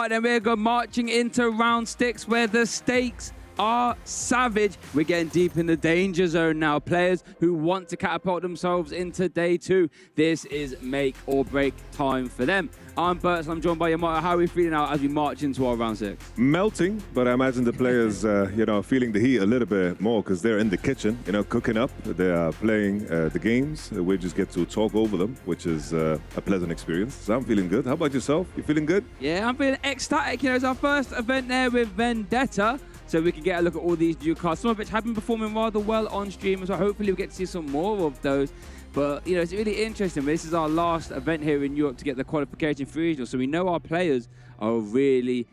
right, then we're going marching into round 6 where the stakes are savage. We're getting deep in the danger zone now. Players who want to catapult themselves into day 2. This is make or break time for them. I'm Bert, and I'm joined by Yamato. How are we feeling now as we march into our round 6? Melting, but I imagine the players, feeling the heat a little bit more because they're in the kitchen, cooking up. They are playing the games. We just get to talk over them, which is a pleasant experience. So I'm feeling good. How about yourself? You feeling good? Yeah, I'm feeling ecstatic. It's our first event there with Vendetta. So we can get a look at all these new cards, some of which have been performing rather well on stream, so hopefully we'll get to see some more of those. But, it's really interesting. This is our last event here in Europe to get the qualification for regional, so we know our players are really,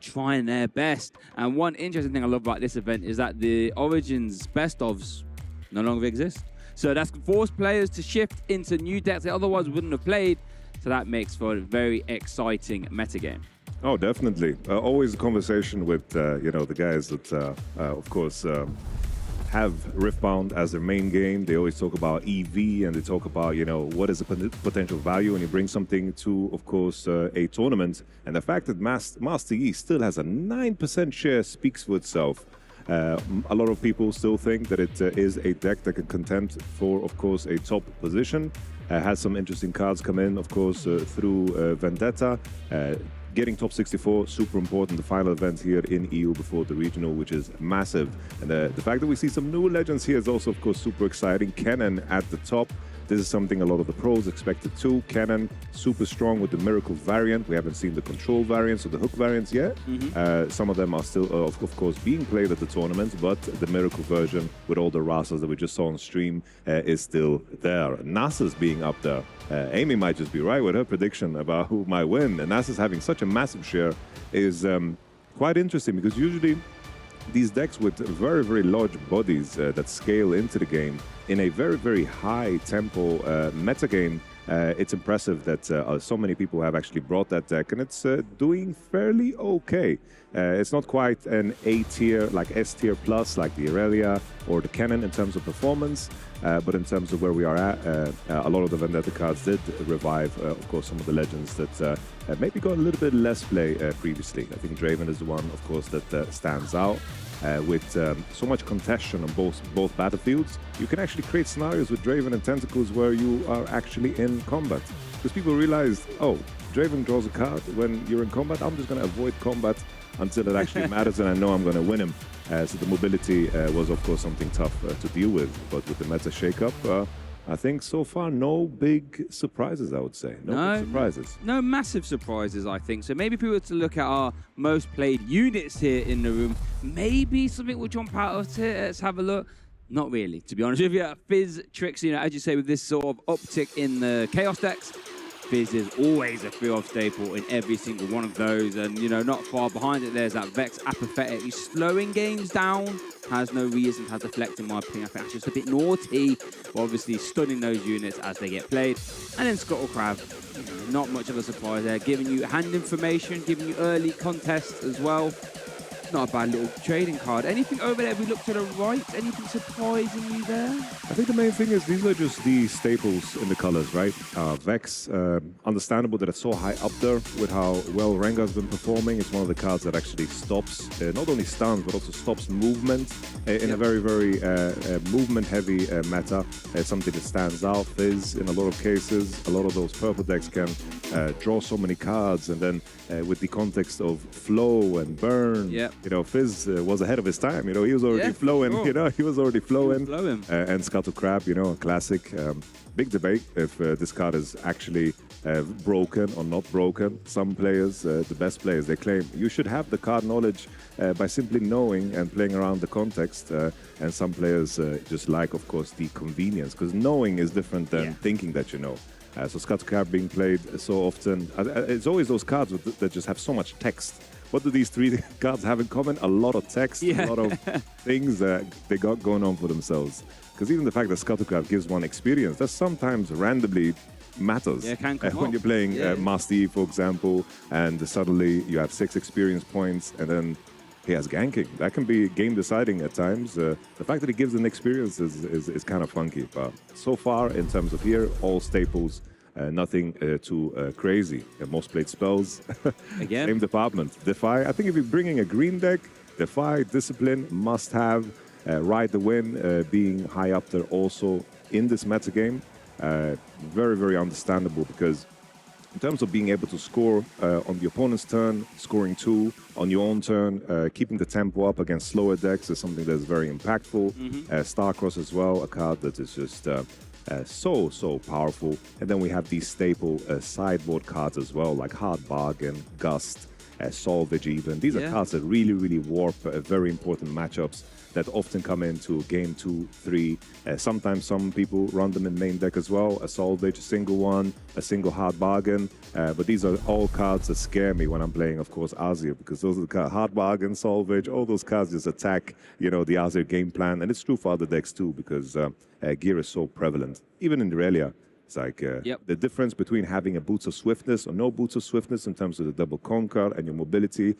trying their best. And one interesting thing I love about this event is that the Origins best-ofs no longer exist. So that's forced players to shift into new decks they otherwise wouldn't have played, so that makes for a very exciting metagame. Oh, definitely. Always a conversation with, the guys that, of course, have Riftbound as their main game. They always talk about EV and they talk about, what is the potential value when you bring something to, of course, a tournament. And the fact that Master Yi still has a 9% share speaks for itself. A lot of people still think that it is a deck that can contend for, of course, a top position. Has some interesting cards come in, of course, through Vendetta. Getting top 64, super important, the final event here in EU before the regional, which is massive. And the fact that we see some new legends here is also, of course, super exciting. Cannon at the top. This is something a lot of the pros expected too. Cannon, super strong with the Miracle variant. We haven't seen the Control variants or the Hook variants yet. Some of them are still, of course, being played at the tournament, but the Miracle version with all the Rasas that we just saw on stream is still there. NASA's being up there. Amy might just be right with her prediction about who might win. And NASA's having such a massive share is quite interesting because usually these decks with very, very large bodies that scale into the game in a very, very high tempo metagame, it's impressive that so many people have actually brought that deck, and it's doing fairly okay. It's not quite an A tier, like S tier plus, like the Aurelia or the Cannon in terms of performance, but in terms of where we are at, a lot of the Vendetta cards did revive, of course, some of the legends that maybe got a little bit less play previously. I think Draven is the one, of course, that stands out. With so much contention on both battlefields, you can actually create scenarios with Draven and Tentacles where you are actually in combat. Because people realized, oh, Draven draws a card when you're in combat, I'm just going to avoid combat until it actually matters and I know I'm going to win him. So the mobility was, of course, something tough to deal with. But with the meta shakeup, I think so far no big surprises, I would say. No big surprises. No massive surprises, I think. So maybe if we were to look at our most played units here in the room, maybe something will jump out of it. Let's have a look. Not really, to be honest with you. Fizz, Trixie, as you say, with this sort of uptick in the Chaos decks, Fizz is always a 3-off staple in every single one of those. And, not far behind it, there's that Vex Apathetic. He's slowing games down, has no reason to have deflect, in my opinion. I think that's just a bit naughty. But obviously, stunning those units as they get played. And then Scuttle Crab, not much of a surprise there. Giving you hand information, giving you early contests as well. Not a bad little trading card. Anything over there if we look to the right? Anything surprising you there? I think the main thing is these are just the staples in the colors, right? Vex, understandable that it's so high up there with how well Rengar's been performing. It's one of the cards that actually stops, not only stuns, but also stops movement in a very, very movement-heavy meta. It's something that stands out. Fizz, in a lot of cases, a lot of those purple decks can draw so many cards, and then with the context of flow and burn, Fizz was ahead of his time. He was already flowing. Sure. He was already flowing. And Scuttle Crab, a classic. Big debate if this card is actually broken or not broken. Some players, the best players, they claim you should have the card knowledge by simply knowing and playing around the context. And some players just like, of course, the convenience, because knowing is different than thinking that you know. So Scuttle Crab being played so often. It's always those cards that just have so much text. What do these 3 cards have in common? A lot of text, a lot of things that they got going on for themselves. Because even the fact that Scuttle Crab gives one experience, that sometimes randomly matters. When you're playing Master Yi, for example, and suddenly you have 6 experience points, and then he has ganking. That can be game deciding at times. The fact that he gives an experience is kind of funky. But so far, in terms of here, all staples nothing too crazy. Most played spells, Again. same department. Defy, I think if you're bringing a green deck, Defy, Discipline, must have. Ride the Wind being high up there also in this meta game. Very, very understandable because in terms of being able to score on the opponent's turn, scoring 2 on your own turn, keeping the tempo up against slower decks is something that's very impactful. Starcross as well, a card that is just so powerful. And then we have these staple sideboard cards as well, like Hard Bargain, Gust, Salvage even. These are cards that really, really warp very important matchups that often come into game 2, 3. Sometimes some people run them in main deck as well. A Salvage, a single one, a single Hard Bargain. But these are all cards that scare me when I'm playing, of course, Azir, because those are the cards, Hard Bargain, Salvage, all those cards just attack, you know, the Azir game plan. And it's true for other decks too, because gear is so prevalent. Even in Aurelia, it's like the difference between having a Boots of Swiftness or no Boots of Swiftness in terms of the double conquer and your mobility.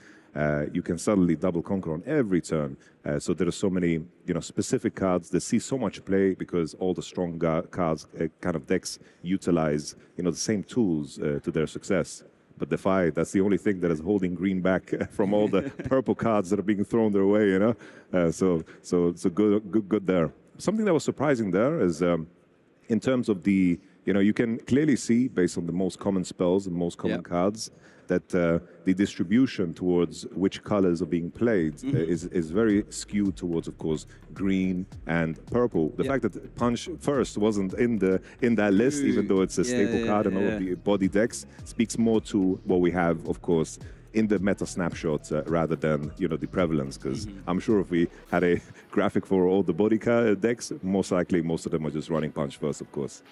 You can suddenly double conquer on every turn. So there are so many, you know, specific cards that see so much play because all the strong cards, kind of decks utilize, you know, the same tools to their success. But Defy, that's the only thing that is holding green back from all the purple cards that are being thrown their way, you know. So good there. Something that was surprising there is in terms of the, you know, you can clearly see based on the most common spells and most common cards that the distribution towards which colors are being played is very skewed towards, of course, green and purple. The fact that Punch first wasn't in that list, even though it's a staple card in all of the body decks, speaks more to what we have, of course, in the meta snapshot rather than, you know, the prevalence. Because I'm sure if we had a graphic for all the body decks, most likely most of them are just running Punch first, of course.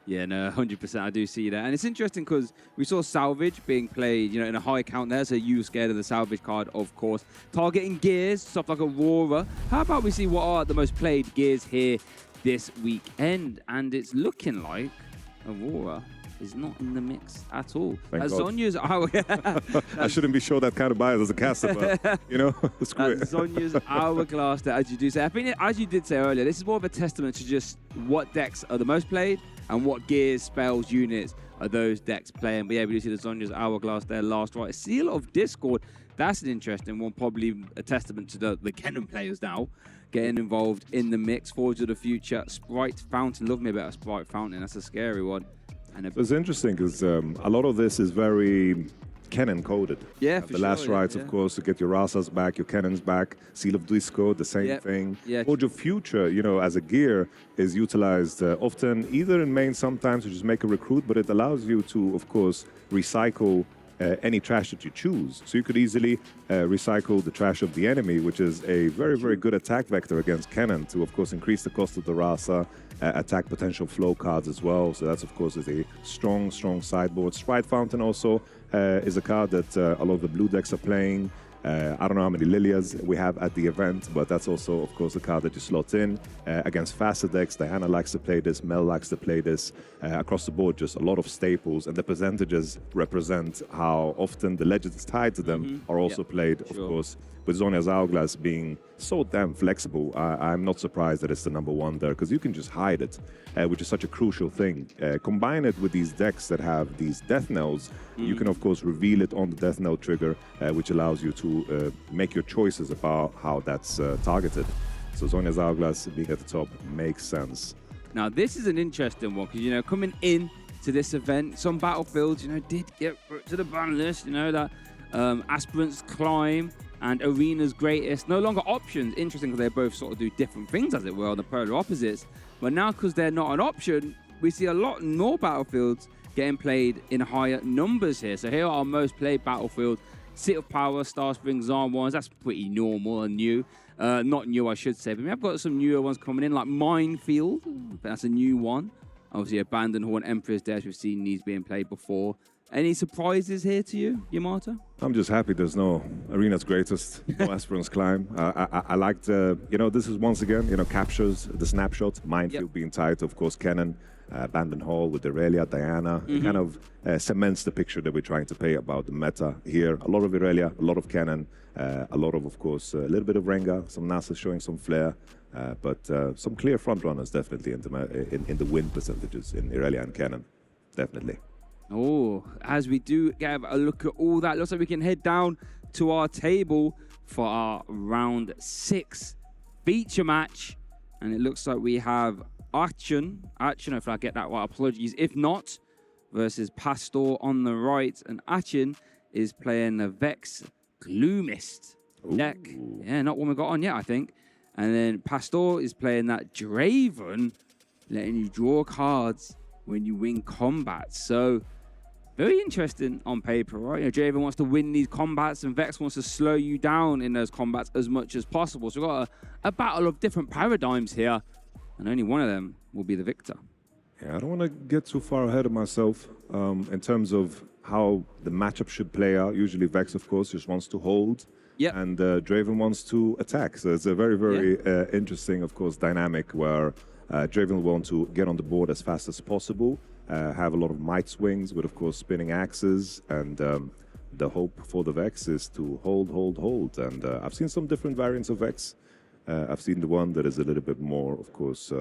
Yeah, no, 100%. I do see that. And it's interesting because we saw Salvage being played, you know, in a high count there. So you scared of the Salvage card, of course. Targeting gears, stuff like Aurora. How about we see what are the most played gears here this weekend? And it's looking like Aurora is not in the mix at all. Zhonya's I shouldn't be shown that kind of bias as a caster, but, you know, screw it. Zhonya's hourglass there, as you do say. I think, as you did say earlier, this is more of a testament to just what decks are the most played and what gears, spells, units are those decks playing. But yeah, we do see the Zhonya's hourglass there last right. Seal of Discord, that's an interesting one, probably a testament to the Cannon players now getting involved in the mix. Forge of the Future, Sprite Fountain. Love me a bit of Sprite Fountain, that's a scary one. And it's interesting because a lot of this is very Cannon coded. Yeah, for the last rights, of course, to get your Rasas back, your Cannons back. Seal of Discord, the same thing. Forge of Future, you know, as a gear is utilized often either in main, sometimes to just make a recruit, but it allows you to, of course, recycle any trash that you choose. So you could easily recycle the trash of the enemy, which is a very, very good attack vector against Cannon to, of course, increase the cost of the Rasa, attack potential flow cards as well. So that's, of course, is a strong sideboard. Sprite Fountain also is a card that a lot of the blue decks are playing. I don't know how many Lilias we have at the event, but that's also, of course, a card that you slot in against faster decks. Diana likes to play this, Mel likes to play this. Across the board, just a lot of staples, and the percentages represent how often the legends tied to them are also played, of course. With Zhonya's Hourglass being so damn flexible, I'm not surprised that it's the #1 there, because you can just hide it, which is such a crucial thing. Combine it with these decks that have these death knells, you can, of course, reveal it on the death knell trigger, which allows you to make your choices about how that's targeted. So Zhonya's Hourglass being at the top makes sense. Now, this is an interesting one, because, you know, coming in to this event, some battlefields, you know, did get to the ban list, you know, that Aspirants Climb and Arena's Greatest, no longer options. Interesting, because they both sort of do different things, as it were, on the polar opposites. But now, because they're not an option, we see a lot more battlefields getting played in higher numbers here. So here are our most played battlefields. Seat of Power, Star Spring, Zarn ones, that's pretty normal and new. Not new, I should say, but I've got some newer ones coming in, like Minefield, that's a new one. Obviously, Abandoned Horn, Emperor's Dash, we've seen these being played before. Any surprises here to you, Yamato? I'm just happy there's no Arena's Greatest, no Aspirants Climb. I liked, you know, this is once again, you know, captures the snapshot, Minefield being tied to, of course, Cannon, Abandoned Hall with Aurelia, Diana. It kind of cements the picture that we're trying to paint about the meta here. A lot of Aurelia, a lot of Cannon, a lot of course, a little bit of Rengar, some Nasa showing some flair, but some clear front runners definitely in the win percentages in Aurelia and Cannon. definitely. Oh, as we do get a look at all that, looks like we can head down to our table for our round 6 feature match. And it looks like we have Achen, if I get that right, apologies if not, versus Pastore on the right. And Achen is playing the Vex Gloomist deck. Yeah, not one we got on yet, I think. And then Pastore is playing that Draven, letting you draw cards when you win combat. So very interesting on paper, right? You know, Draven wants to win these combats and Vex wants to slow you down in those combats as much as possible. So we've got a battle of different paradigms here, and only one of them will be the victor. Yeah, I don't want to get too far ahead of myself in terms of how the matchup should play out. Usually Vex, of course, just wants to hold, and Draven wants to attack. So it's a very, very interesting, of course, dynamic where Draven will want to get on the board as fast as possible, have a lot of might swings with, of course, spinning axes, and the hope for the Vex is to hold. And I've seen some different variants of Vex. I've seen the one that is a little bit more, of course,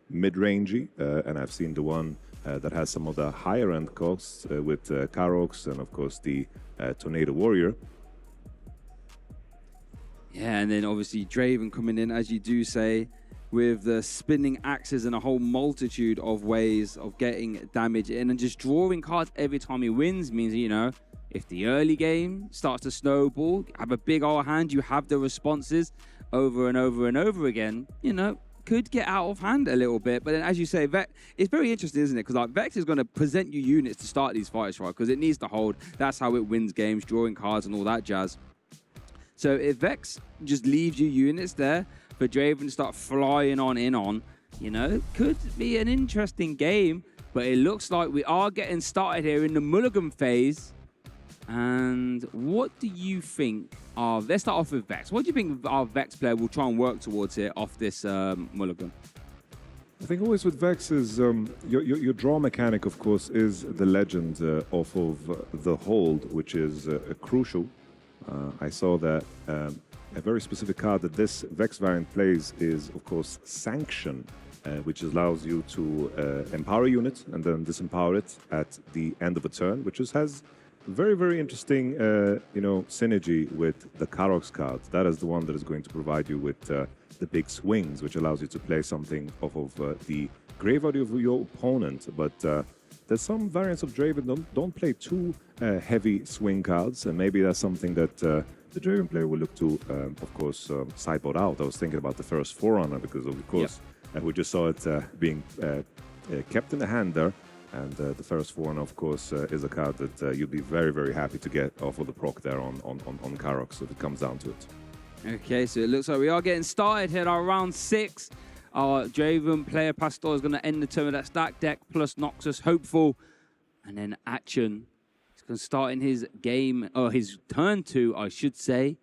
mid-rangey, and I've seen the one that has some of the higher-end costs with Karox and, of course, the Tornado Warrior. Yeah, and then obviously Draven coming in, as you do say, with the spinning axes and a whole multitude of ways of getting damage in, and just drawing cards every time he wins means, you know, if the early game starts to snowball, have a big old hand, you have the responses over and over and over again, you know, could get out of hand a little bit. But then, as you say, Vex, it's very interesting, isn't it? Because like Vex is going to present you units to start these fights, right? Because it needs to hold. That's how it wins games, drawing cards and all that jazz. So if Vex just leaves you units there for Draven to start flying on in on, you know, could be an interesting game. But it looks like we are getting started here in the mulligan phase. And what do you think of, let's start off with Vex. What do you think our Vex player will try and work towards here off this mulligan? I think always with Vex is your draw mechanic, of course, is the legend off of the hold, which is crucial. I saw that a very specific card that this Vex variant plays is, of course, Sanction, which allows you to empower a unit and then disempower it at the end of a turn, which has very, very interesting, you know, synergy with the Karox card. That is the one that is going to provide you with the big swings, which allows you to play something off of the graveyard of your opponent. But there's some variants of Draven don't play too heavy swing cards, and maybe that's something that the Draven player will look to, of course, sideboard out. I was thinking about the first Forerunner because, of course, we just saw it being kept in the hand there. And the first Forerunner, of course, is a card that you'll be very, very happy to get off of the proc there on Karox if it comes down to it. Okay, so it looks like we are getting started here at our round 6. Our Draven player Pastore is going to end the turn with that stack deck plus Noxus Hopeful. And then Achen is going to start in his game, or his turn 2, I should say.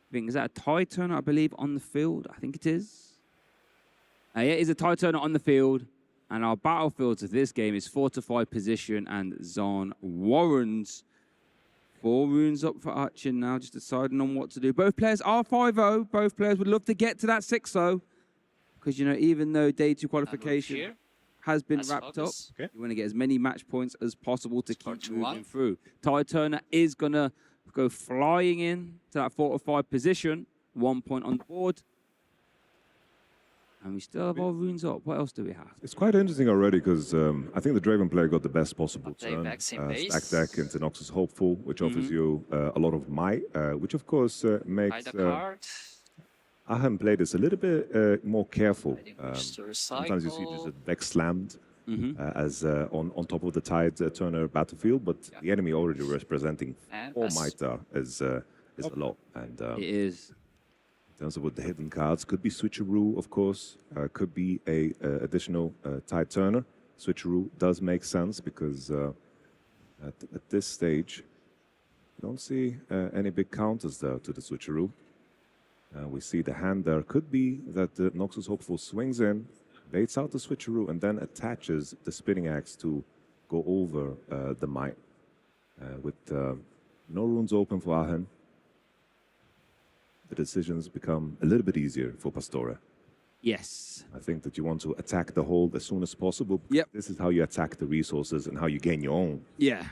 I think, is that a tie turner, I believe, on the field? I think it is. Yeah, it is a tie turner on the field. And our battlefields of this game is Fortified Position and Zone Warrens. 4 runes up for Achen now, just deciding on what to do. Both players are 5-0. Both players would love to get to that 6-0. Because, you know, even though Day 2 qualification has been wrapped up, you want to get as many match points as possible to keep moving through. Ty Turner is going to go flying in to that fortified position. 1 point on the board. And we still have our runes up. What else do we have? It's quite interesting already because I think the Draven player got the best possible turn. Stack deck into Noxus Hopeful, which offers you a lot of might, which of course makes Achen play this a little bit more careful. Sometimes you see just a deck slammed as on top of the Tide Turner battlefield, but the enemy already representing 4 might there is a lot. And it is. In terms of what the hidden cards, could be Switcheroo, of course, could be a additional Tide Turner. Switcheroo does make sense because at this stage, I don't see any big counters there to the Switcheroo. We see the hand there. Could be that the Noxus Hopeful swings in, baits out the Switcheroo, and then attaches the Spinning Axe to go over the Might. With no runes open for Achen, the decisions become a little bit easier for Pastore. Yes. I think that you want to attack the hold as soon as possible. Yep. This is how you attack the resources and how you gain your own. Yeah.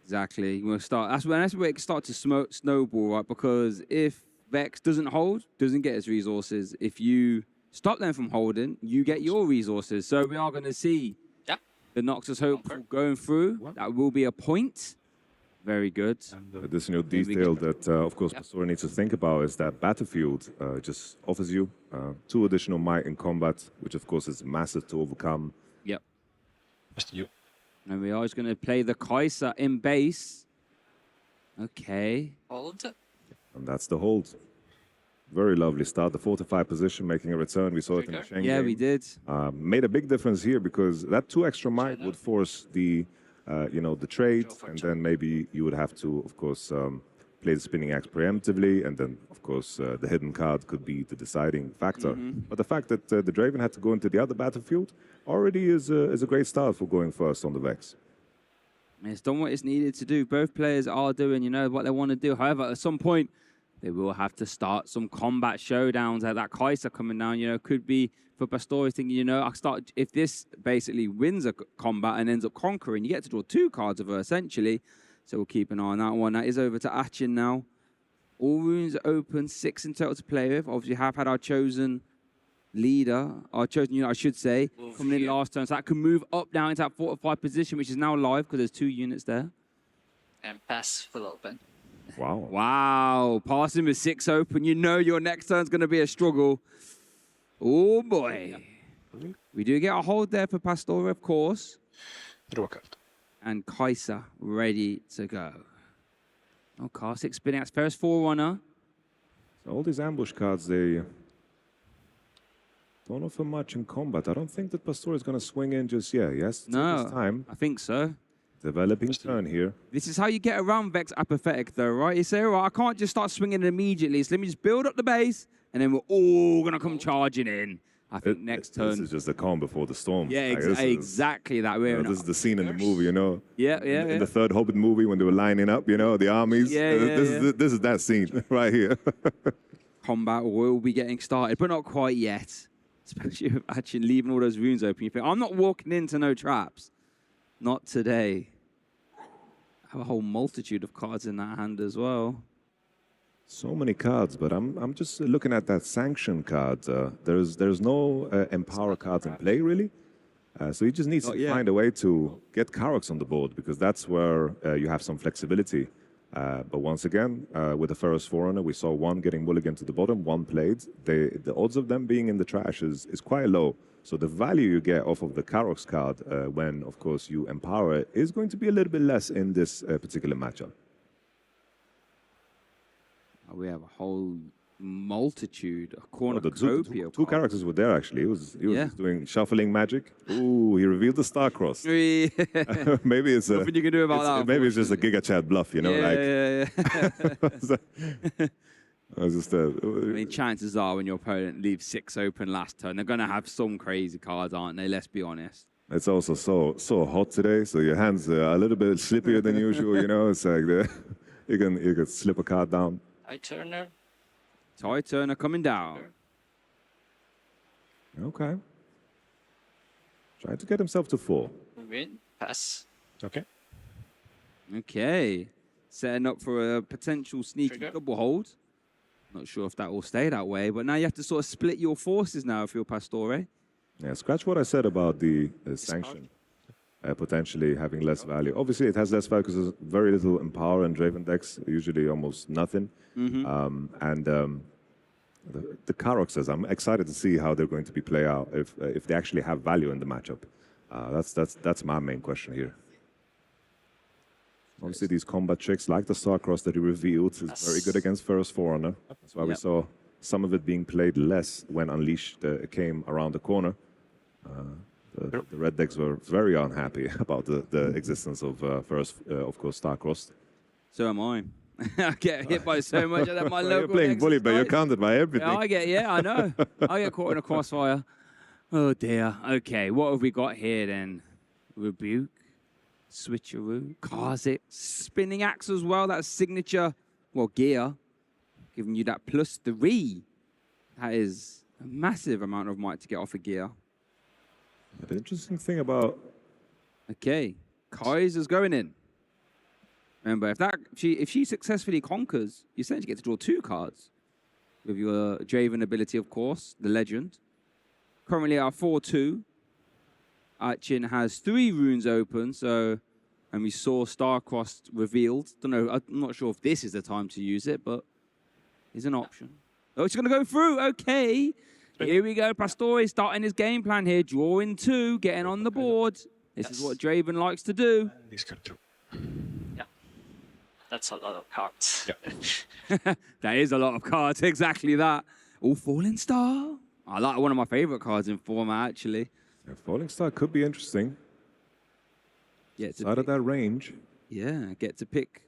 Exactly. We'll start. That's where it can start to snowball, right? Because if Vex doesn't hold, doesn't get his resources, if you stop them from holding, you get your resources. So we are going to see the Noxus Hope going through. That will be a point. Very good. Additional detail that, of course, Pastore needs to think about is that Battlefield just offers you 2 additional might in combat, which, of course, is massive to overcome. Yep. And we are just going to play the Kai'Sa in base. Okay. Hold. And that's the hold. Very lovely start. The fortified position making a return. We saw it in the Shen game. We did. Made a big difference here because that 2 extra might would force the, the trade, and then maybe you would have to, of course, play the spinning axe preemptively, and then, of course, the hidden card could be the deciding factor. But the fact that the Draven had to go into the other battlefield already is a great start for going first on the Vex. It's done what it's needed to do. Both players are doing, what they want to do. However, at some point, they will have to start some combat showdowns. That Kai'Sa coming down, could be for Pastore thinking, if this basically wins a combat and ends up conquering, you get to draw 2 cards of her, essentially. So we'll keep an eye on that one. That is over to Achen now. All runes are open, 6 in total to play with. Obviously, have had our chosen leader, our chosen unit, I should say, coming in last turn. So that can move up now into that fortified position, which is now live because there's 2 units there. And pass full open. Wow. Wow. Passing with 6 open. Your next turn's going to be a struggle. Oh, boy. We do get a hold there for Pastore, of course. Draw a card. And Kai'Sa ready to go. Oh, Karthik spinning out first Forerunner. So all these ambush cards, they don't offer much in combat. I don't think that Pastore is going to swing in just yet. Yes, no, this time. I think so. Developing turn here. This is how you get around Vex apathetic, though, right? You say, all right, I can't just start swinging immediately. So let me just build up the base, and then we're all going to come charging in. I think next turn. This is just the calm before the storm. Yeah, exactly that way. This is the scene in the movie, Yeah. In the third Hobbit movie when they were lining up, the armies. This is that scene right here. Combat will be getting started, but not quite yet. Especially with Achen leaving all those runes open. You think, I'm not walking into no traps. Not today. I have a whole multitude of cards in that hand as well. So many cards, but I'm just looking at that sanction card. There's no empower cards in play really, so he just needs to find a way to get Karoks on the board because that's where you have some flexibility. But once again, with the first Forerunner, we saw 1 getting mulligan to the bottom, 1 played. The odds of them being in the trash is quite low. So the value you get off of the Karoks card when, of course, you empower it is going to be a little bit less in this particular matchup. We have a whole multitude, a cornucopia. 2 characters were there, actually. He was just doing shuffling magic. Ooh, he revealed the Star-Cross. Maybe it's nothing you can do about that. Maybe it's just a Giga Chat bluff, Yeah. I mean, chances are when your opponent leaves 6 open last turn, they're going to have some crazy cards, aren't they? Let's be honest. It's also so hot today, so your hands are a little bit slippier than usual, It's like you can slip a card down. Ty Turner coming down. Okay. Trying to get himself to 4. Win. Pass. Okay. Setting up for a potential sneaky double hold. Not sure if that will stay that way, but now you have to sort of split your forces now if you're Pastore. Yeah, scratch what I said about the sanction. Potentially having less value. Obviously, it has less value because there's very little empower and Draven decks, usually almost nothing. The Karoks says, I'm excited to see how they're going to be play out if they actually have value in the matchup. That's my main question here. Obviously, these combat tricks, like the Star-Cross that he revealed, is very good against first Forerunner. That's why we saw some of it being played less when Unleashed came around the corner. The red decks were very unhappy about the existence of of course, Star-Crossed. So am I. I get hit by so much that my local You're playing bully, but you're counted by everything. I know. I get caught in a crossfire. Oh, dear. Okay, what have we got here, then? Rebuke, Switcheroo, Karthik, Spinning Axe as well. That's signature, gear. Giving you that +3. That is a massive amount of might to get off a gear. The interesting thing about... Okay, Kaiser's going in. Remember, if she successfully conquers, you essentially get to draw 2 cards. With your Draven ability, of course, the legend. Currently at 4-2. Achen has 3 runes open, so... And we saw Star-Crossed revealed. Don't know, I'm not sure if this is the time to use it, but it's an option. Oh, it's going to go through. Okay. Here we go. Pastore starting his game plan here. Drawing 2, getting on the board. This is what Draven likes to do. Yeah. That's a lot of cards. Yeah. That is a lot of cards. Exactly that. Oh, Falling Star. I like one of my favorite cards in format, actually. Yeah, Falling Star could be interesting. Yeah, out of that range. Yeah, get to pick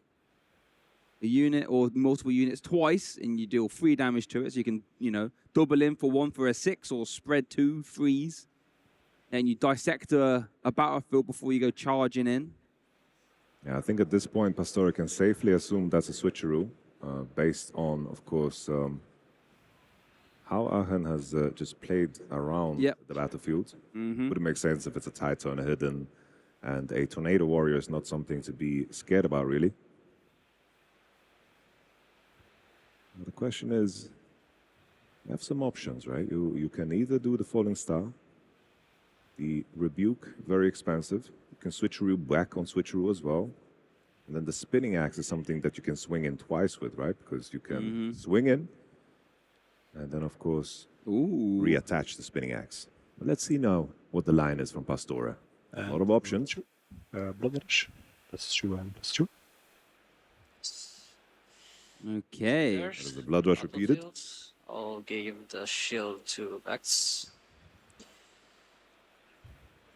a unit or multiple units twice, and you deal 3 damage to it. So you can, you know, double in for 1 for a 6 or spread 2 3s. And you dissect a battlefield before you go charging in. Yeah, I think at this point, Pastore can safely assume that's a switcheroo, based on, of course, how Achen has just played around the battlefield. Would make sense if it's a Titan, a hidden, and a Tornado Warrior is not something to be scared about, really. The question is, you have some options, right? You can either do the Falling Star, the Rebuke, very expensive. You can switcheroo back on switcheroo as well. And then the Spinning Axe is something that you can swing in twice with, right? Because you can swing in, and then, of course, reattach the Spinning Axe. But let's see now what the line is from Pastore. A lot of options. Blood Rush. +2 and +2. Okay. There's the Blood Rush repeated. I'll give the shield to Vex.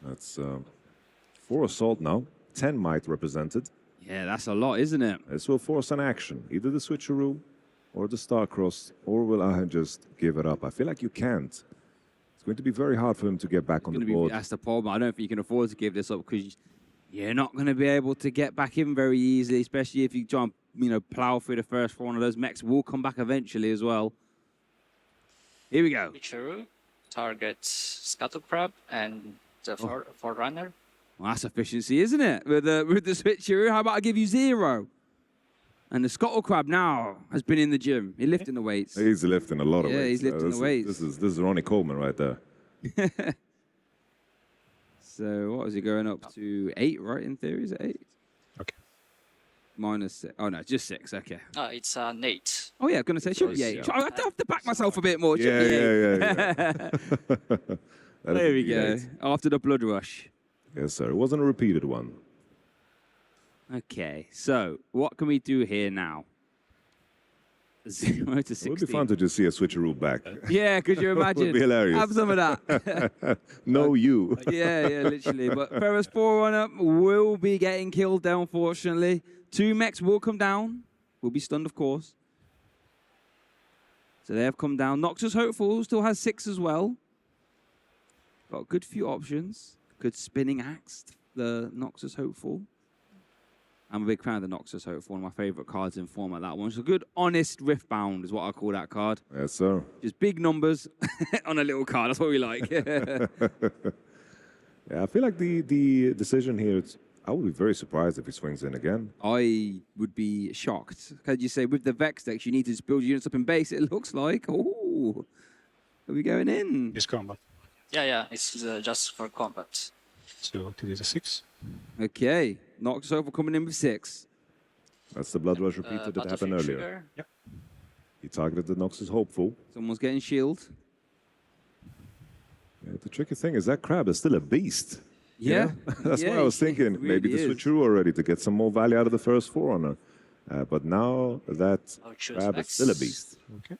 That's 4 assault now. 10 might represented. Yeah, that's a lot, isn't it? This will force an action. Either the switcheroo or the Star-Crossed, or will Achen just give it up? I feel like you can't. It's going to be very hard for him to get back on the board. That's the problem. I don't think you can afford to give this up because you're not going to be able to get back in very easily, especially if you try and, you know, plow through the first 4 of those. Mechs will come back eventually as well. Here we go. Switcheroo targets Scuttle Crab and the Forerunner. Well, that's efficiency, isn't it? With the switcheroo, how about I give you 0? And the Scuttle Crab now has been in the gym. He's lifting the weights. He's lifting a lot of weights. Yeah, he's lifting the weights. This is Ronnie Coleman right there. So what is he going up to? 8, right? In theory, is it 8? Okay. -6. Oh no, just 6. Okay. It's Nate. Oh yeah, I'm gonna say it should be 8. I have to back myself a bit more. Yeah. There we go. After the Blood Rush. Yes, sir. It wasn't a repeated one. Okay, so what can we do here now? 0 to 16. It would be fun to just see a switcheroo back. Yeah, could you imagine? Would be hilarious. Have some of that. No, you. Yeah, literally. But Ferris Forerunner will be getting killed, unfortunately. 2 mechs will come down. Will be stunned, of course. So they have come down. Noxus Hopeful still has 6 as well. Got a good few options. Good Spinning Axe, the Noxus Hopeful. I'm a big fan of the Noxus Hopeful, one of my favorite cards in format, that one. So good, honest Riftbound is what I call that card. Yes, sir. Just big numbers on a little card. That's what we like. Yeah, I feel like the decision here, I would be very surprised if he swings in again. I would be shocked. Because you say with the Vex decks, you need to just build units up in base, it looks like. Oh, are we going in? It's combat. Yeah, it's just for combat. So it is a 6. Okay, Noxus Hopeful coming in with 6. That's the Blood Rush repeated that happened earlier. Trigger. Yep. He targeted the Noxus Hopeful. Someone's getting shield. Yeah, the tricky thing is that crab is still a beast. Yeah. That's why I was thinking really maybe the switcheroo already to get some more value out of the first Forerunner. But now that crab is still a beast. Okay.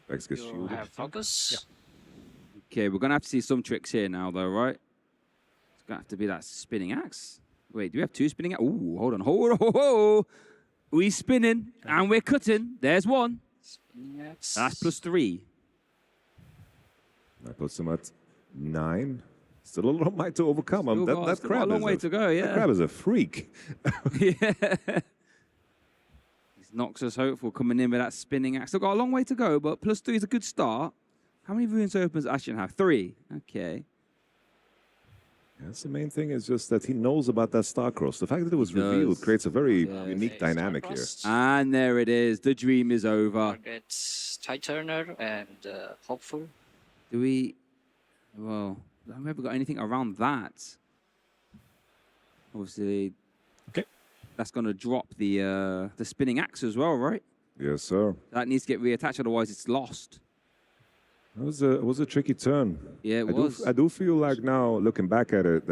Vex gets You shielded. have focus. Yeah. Okay, we're going to have to see some tricks here now, though, right? It's going to have to be that Spinning Axe. Wait, do we have 2 Spinning Axe? Ooh, hold on. We're spinning, and we're cutting. There's 1. Spinning-Axe. That's +3. That puts him at 9. Still a lot of might to overcome. That Still crab got a long way to go, yeah. That crab is a freak. Yeah. Noxus hopeful coming in with that spinning axe. Still got a long way to go, but +3 is a good start. How many runes opens does Achen have? 3. Okay. That's the main thing, is just that he knows about that Starcross. The fact that it was revealed creates a very unique dynamic here. And there it is. The dream is over. Targets Tide Turner and Hopeful. Do we... Well, I've never got anything around that. Obviously, Okay. that's going to drop the spinning axe as well, right? Yes, sir. That needs to get reattached, otherwise it's lost. It was a tricky turn. Yeah, it was. I do feel like now, looking back at it,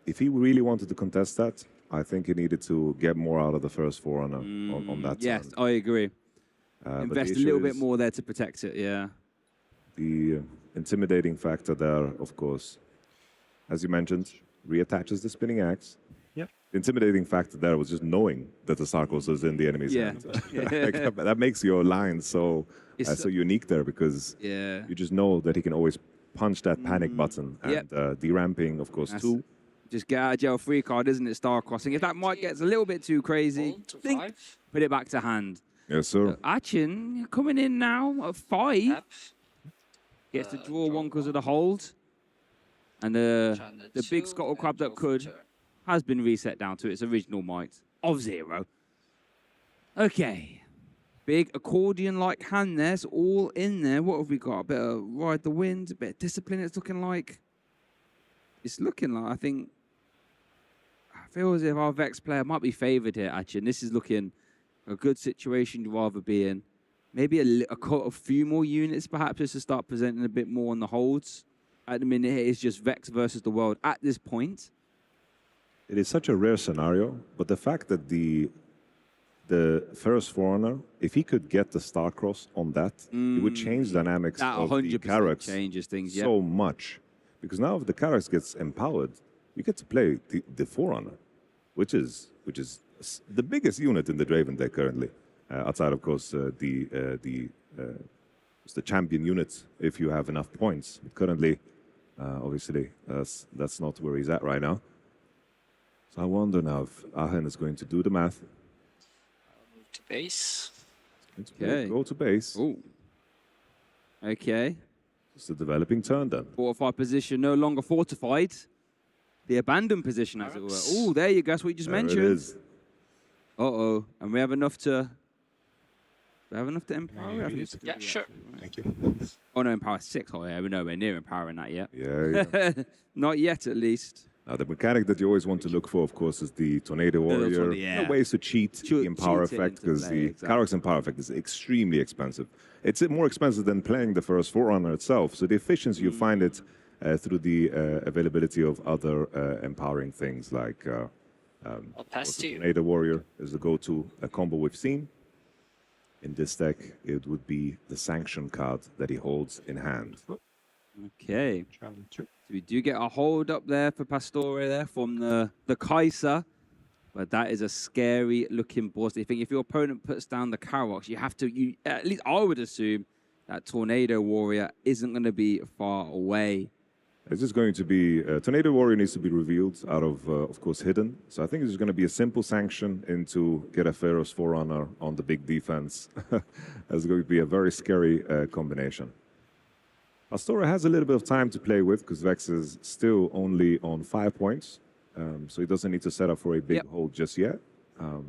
if he really wanted to contest that, I think he needed to get more out of the first Forerunner on that Yes, turn. I agree. But Invest the a little issue bit is more there to protect it, yeah. The intimidating factor there, of course, as you mentioned, reattaches the spinning axe. Yeah. The intimidating factor there was just knowing that the Starcross was in the enemy's hand. Like, that makes your line so unique there, because Yeah. you just know that he can always punch that panic button. And deramping, of course, too. Just get out of jail free card, isn't it, Star Crossing? If that mic gets a little bit too crazy, put it back to hand. Yes, sir. Achen coming in now at 5. Tap. Gets to draw one because of the hold. And the big Scuttle Crab that could has been reset down to its original might of 0. Okay. Big accordion-like hand there. It's all in there. What have we got? A bit of Ride the Wind, a bit of Discipline it's looking like. It's looking like, I feel as if our Vex player might be favoured here, Achen. This is looking a good situation to rather be in. Maybe a few more units, perhaps, just to start presenting a bit more on the holds. At the minute, it's just Vex versus the world at this point. It is such a rare scenario, but the fact that the first Forerunner, if he could get the Starcross on that, it would change dynamics that of the Karax changes things, so much. Because now if the Karax gets empowered, you get to play the Forerunner, which is the biggest unit in the Draven deck currently. Outside, of course, the champion units, if you have enough points. But currently, obviously, that's not where he's at right now. So I wonder now if Achen is going to do the math. Move to base. Okay. Go to base. Oh. Okay. It's a developing turn then. Fortified position, no longer fortified. The abandoned position, as it were. Oh, there you go. That's what you just mentioned. It is. Uh-oh. And we have enough to... Do we have enough to empower? Yeah, sure. Thank you. Oh, no, empower 6. Oh, yeah, we're nowhere near empowering that yet. Yeah. Not yet, at least. Now, the mechanic that you always want to look for, of course, is the Tornado Warrior. Yeah. Ways to cheat the Empower cheat it effect, into because play, the Karax Empower effect is extremely expensive. It's more expensive than playing the first Forerunner itself. So the efficiency, you find it through the availability of other empowering things like I'll pass to you. Tornado Warrior is the go-to combo we've seen. In this deck, it would be the Sanction card that he holds in hand. Okay. Challenge 2. So we do get a hold up there for Pastore there from the Kaiser. But that is a scary looking boss. I think if your opponent puts down the Karax, you have to, at least I would assume, that Tornado Warrior isn't going to be far away. It's just going to be, Tornado Warrior needs to be revealed out of course, hidden. So I think it's going to be a simple sanction into get a Pharaoh's Forerunner on the big defense. It's going to be a very scary combination. Pastore has a little bit of time to play with because Vex is still only on 5 points. So he doesn't need to set up for a big hold just yet. Other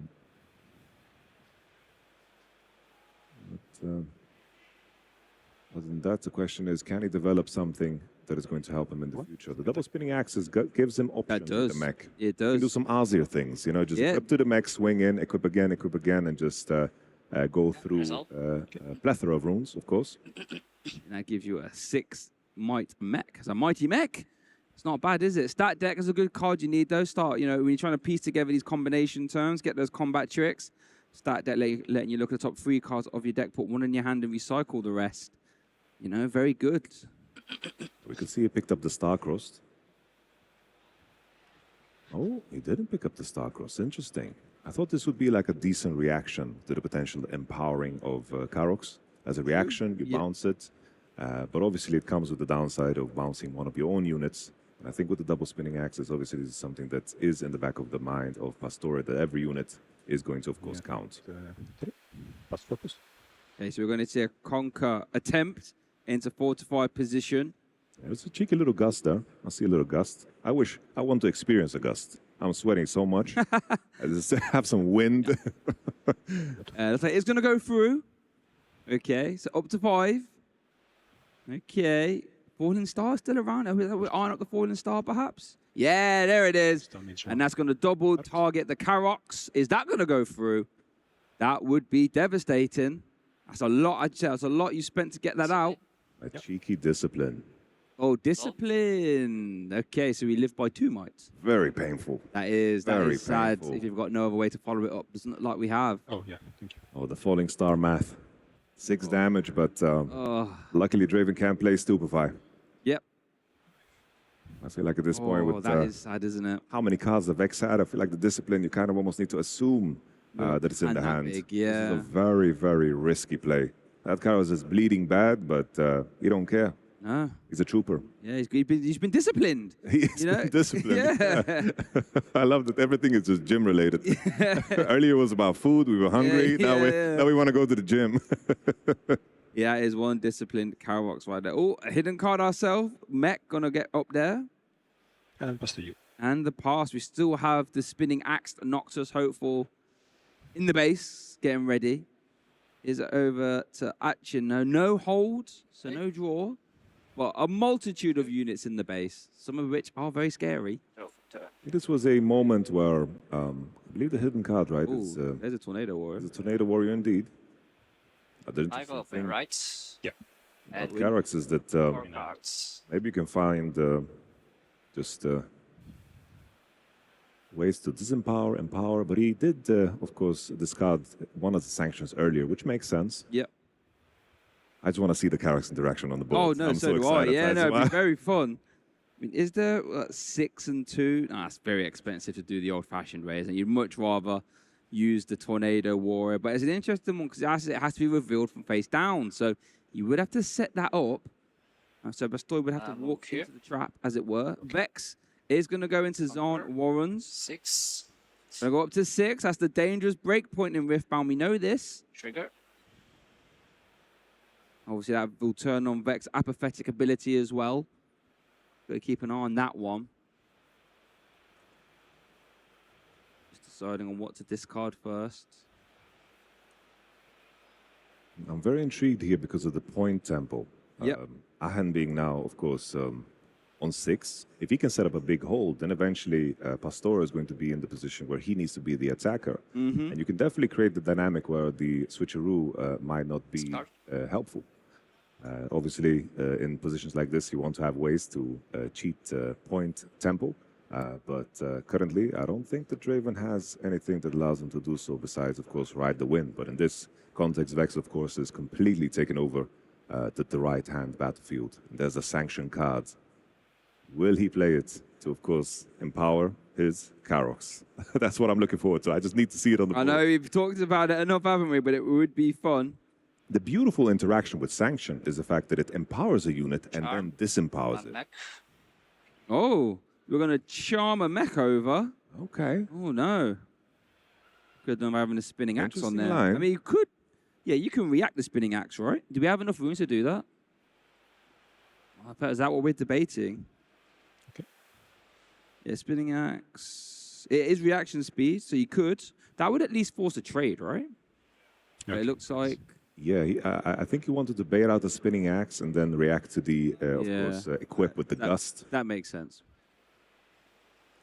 than that, the question is, can he develop something that is going to help him in the future? The double spinning axis gives him options with the mech. It You does. can do some Azir things, just equip to the mech, swing in, equip again, and just go through a plethora of runes, of course. And that gives you a 6 might mech. It's a mighty mech. It's not bad, is it? Stat deck is a good card you need, though. Start, when you're trying to piece together these combination terms, get those combat tricks. Stat deck letting you look at the top 3 cards of your deck, put one in your hand and recycle the rest. Very good. We can see he picked up the Starcross. Oh, he didn't pick up the Starcross. Interesting. I thought this would be like a decent reaction to the potential empowering of Karax. As a reaction, you bounce it. But obviously, it comes with the downside of bouncing one of your own units. And I think with the double spinning axis, obviously, this is something that is in the back of the mind of Pastore, that every unit is going to, of course, count. Plus focus. Okay, so we're going to see a conquer attempt into fortified position. There's a cheeky little gust there. I see a little gust. I want to experience a gust. I'm sweating so much. I just have some wind. Looks like it's going to go through. Okay, so up to 5. Okay, Falling Star still around. Are we eyeing up the Falling Star, perhaps? Yeah, there it is. And that's going to double target the Karoks. Is that going to go through? That would be devastating. That's a lot, I'd say. That's a lot you spent to get that out. A cheeky discipline. Oh, discipline. Okay, so we live by 2 mites. Very painful. That is Very sad painful. if you've got no other way to follow it up. Doesn't look like we have. Oh, yeah. Thank you. Oh, the Falling Star math. 6 damage, but luckily Draven can't play Stupefy. Yep. I feel like at this point with that is sad, isn't it? how many cards the Vex had, I feel like the discipline, you kind of almost need to assume that it's in the hand. Big, yeah. This is a very, very risky play. That card was just bleeding bad, but he don't care. No. He's a trooper. Yeah, he's been disciplined. He's been disciplined. Yeah. I love that everything is just gym related. Earlier it was about food, we were hungry, now we want to go to the gym. Yeah, it is one disciplined Karoks right there. Oh, a hidden card ourselves. Mech gonna get up there. And pass to you. And the pass. We still have the spinning axe that knocks us hopeful in the base, getting ready. Is it over to Achen? No hold, so no draw. Well, a multitude of units in the base, some of which are very scary. This was a moment where, I believe the hidden card, right? Ooh, there's a Tornado Warrior. It's a Tornado Warrior indeed. I go for right. Yeah. And Karoks is that 4 cards. maybe you can find just ways to disempower, empower, but he did, of course, discard one of the sanctions earlier, which makes sense. Yep. I just want to see the Karoks interaction on the board. Oh, no, I'm so do I. excited. Yeah, That's no, it'd why. be very fun. I mean, is there 6 and 2? No, it's very expensive to do the old-fashioned ways, and you'd much rather use the Tornado Warrior. But it's an interesting one because it has to be revealed from face down. So you would have to set that up. So Pastore would have to walk here. into the trap, as it were. Vex is going to go into Zon Warrens. 6. Going to go up to 6. That's the dangerous break point in Riftbound. We know this. Trigger. Obviously, that will turn on Vex apathetic ability as well. Got to keep an eye on that one. Just deciding on what to discard first. I'm very intrigued here because of the point tempo. Yep. Achen being now, of course, on 6. If he can set up a big hold, then eventually Pastore is going to be in the position where he needs to be the attacker. And you can definitely create the dynamic where the switcheroo might not be helpful. Obviously, in positions like this, you want to have ways to cheat point tempo. But currently, I don't think that Draven has anything that allows him to do so besides, of course, ride the wind. But in this context, Vex, of course, is completely taken over the right-hand battlefield. And there's a sanction card. Will he play it to, of course, empower his Karoks? That's what I'm looking forward to. I just need to see it on the board. I know we've talked about it enough, haven't we? But it would be fun. The beautiful interaction with sanction is the fact that it empowers a unit and then disempowers it. Mech. Oh, we're going to charm a mech over. Okay. Oh, no. Good enough having a spinning axe on Interesting there. line. I mean, you could... Yeah, you can react the spinning axe, right? Do we have enough room to do that? Is that what we're debating? Okay. Yeah, spinning axe. It is reaction speed, so you could. That would at least force a trade, right? Yeah. It looks like... Yeah, I think he wanted to bail out the spinning axe and then react to the, of course, equip with the gust. That makes sense.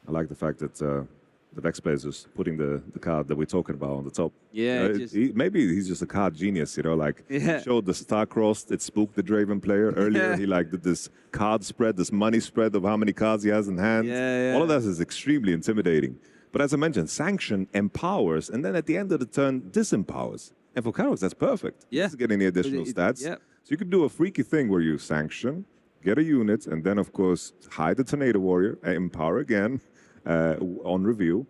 I like the fact that the Vex player is just putting the card that we're talking about on the top. Yeah, maybe he's just a card genius, you know, like Yeah. he showed the star-crossed, it spooked the Draven player. Earlier, he like did this card spread, this money spread of how many cards he has in hand. Yeah. All of that is extremely intimidating. But as I mentioned, sanction empowers, and then at the end of the turn, disempowers. And for Karoks, that's perfect. Yeah. He's getting the additional stats. Yep. So you could do a freaky thing where you sanction, get a unit, and then, of course, hide the Tornado Warrior, empower again on review.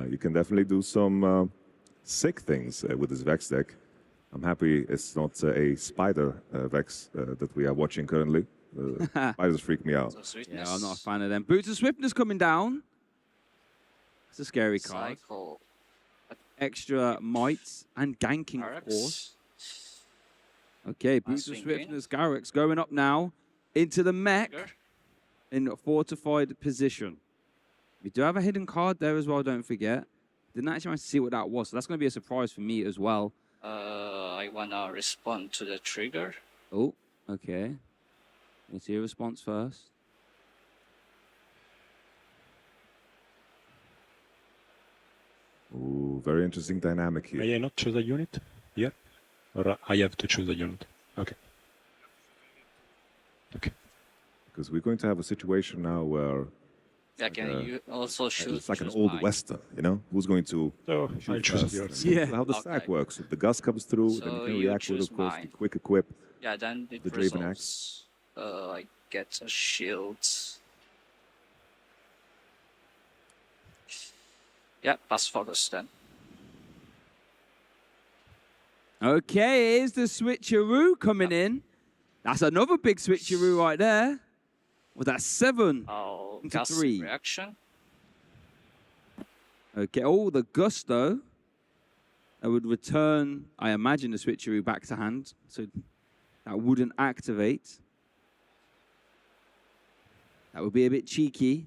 You can definitely do some sick things with this Vex deck. I'm happy it's not a Spider Vex that we are watching currently. Spiders freak me out. So sweetness. Yeah, I'm not a fan of them. Boots of Swiftness coming down. It's a scary card. Cycle. extra might and ganking, of course. Okay, Brutal Swiftness, Garrix going up now into the mech in a fortified position. We do have a hidden card there as well, don't forget. Didn't actually manage to see what that was, so that's going to be a surprise for me as well. I want to respond to the trigger. Oh, okay. Let's see a response first. Ooh, very interesting dynamic here. May I not choose a unit here? Or I have to choose a unit? Okay. Okay. Because we're going to have a situation now where Yeah, can you also choose? it's like an old western, you know? Who's going to So I'll choose first? yours. Yeah. How the stack works. If the Gus comes through, then you So can you react with, choose of course, the mine. quick equip. Yeah, then it the Draven resolves. I get a shield. Yeah, pass forest then. Okay, here's the switcheroo coming in. That's another big switcheroo right there. Well, that's 7 I'll into cast 3. reaction. Okay, oh, the gusto. That would return, I imagine, the switcheroo back to hand. So that wouldn't activate. That would be a bit cheeky.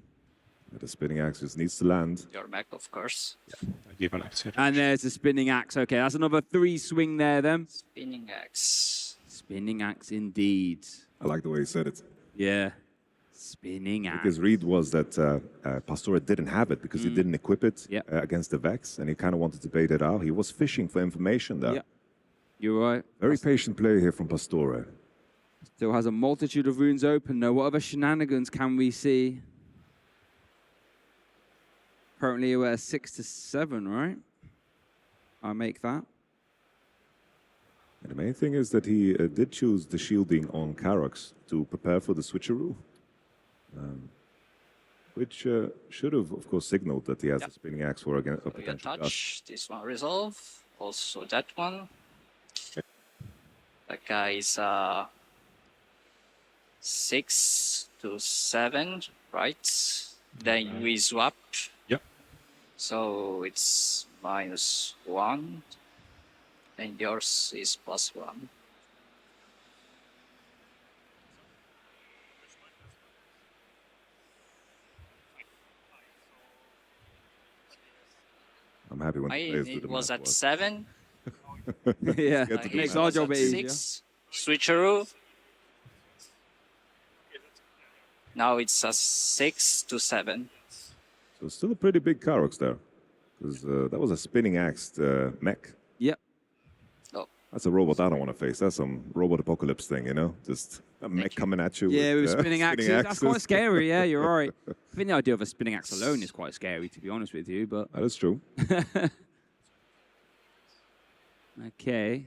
The spinning axe just needs to land. Your mech, of course. I give an acceleration. And there's the spinning axe. Okay, that's another 3 swing there then. Spinning axe. Spinning axe indeed. I like the way he said it. Yeah. Spinning axe. His read was that Pastore didn't have it because he didn't equip it Yeah. against the Vex, and he kind of wanted to bait it out. He was fishing for information there. Yeah. You're right. Very patient play here from Pastore. Still has a multitude of runes open. Now, what other shenanigans can we see? Currently, we're at 6 to 7, right? I make that. And the main thing is that he did choose the shielding on Karox to prepare for the switcheroo, which should have, of course, signaled that he has a spinning axe for a So you potential gust. touch. This one resolve. Also that one. That guy is 6 to 7, right? Then we swap. Yep. So it's -1. And yours is +1. I'm happy when the players do It the was math at for us. 7. Yeah, Get to do makes that. our It was job a at bit easier. 6. Switcheroo. Now it's a 6 to 7. So still a pretty big Karox there. Because that was a spinning axe mech. Yep. Oh, That's a robot I don't want to face. That's some robot apocalypse thing, you know? Just a mech coming at you. Yeah, with spinning axes. That's quite axes. scary. Yeah, you're right. I think the idea of a spinning axe alone is quite scary, to be honest with you. But That is true. okay.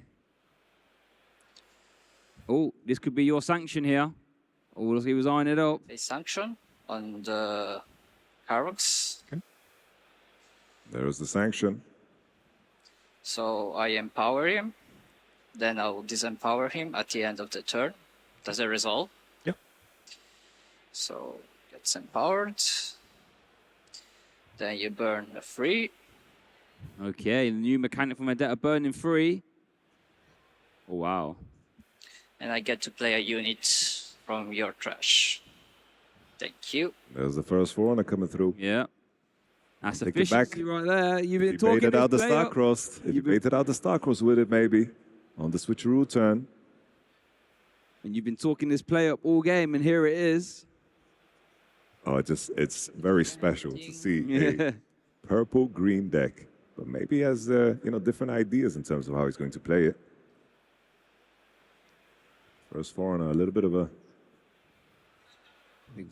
Oh, this could be your sanction here. Oh, look, he was eyeing it up. a sanction on the Karox. There is the sanction. So I empower him. Then I'll disempower him at the end of the turn. Does it resolve? Yep. So gets empowered. Then you burn a free. Okay, the new mechanic from Vendetta burning free. Oh, wow. And I get to play a unit from your trash. Thank you. There's the first Forerunner coming through. Yeah. That's Take it back. efficiency right there. You've been If you talking baited this out the play up. Starcrossed. If you You've been- baited out the Starcross with it, maybe, on the switcheroo turn. And you've been talking this play up all game, and here it is. Oh, it's very special to see Yeah. a purple-green deck. But maybe he has, different ideas in terms of how he's going to play it. First Foreigner, a little bit of a...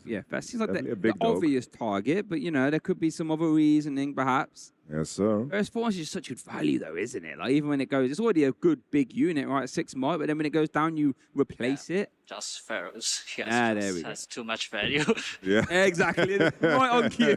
Yeah, that seems like Definitely a the big dog. obvious target, but, there could be some other reasoning, perhaps. Yes, sir. First Force is such good value, though, isn't it? Like, even when it goes, it's already a good big unit, right? 6 might, but then when it goes down, you replace it. Just Pharaohs. Yes, There we go. has too much value. Yeah. Exactly. Right on cue.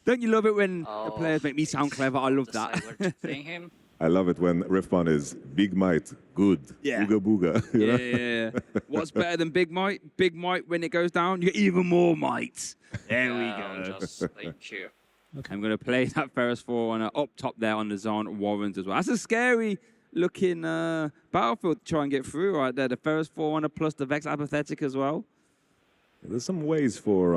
Don't you love it when the Oh, players make me sound clever? I love Decide that. where to bring him. I love it when Riftbound is big might, good, Yeah. booga booga. you know? Yeah. What's better than big might? Big might, when it goes down, you get even more might. There we Yeah, I'll go. just like here. Okay. I'm going to play that Ferris Forerunner up top there on the Zon Warrens as well. That's a scary looking battlefield to try and get through right there. The Ferris Forerunner plus the Vex Apathetic as well. There's some ways for,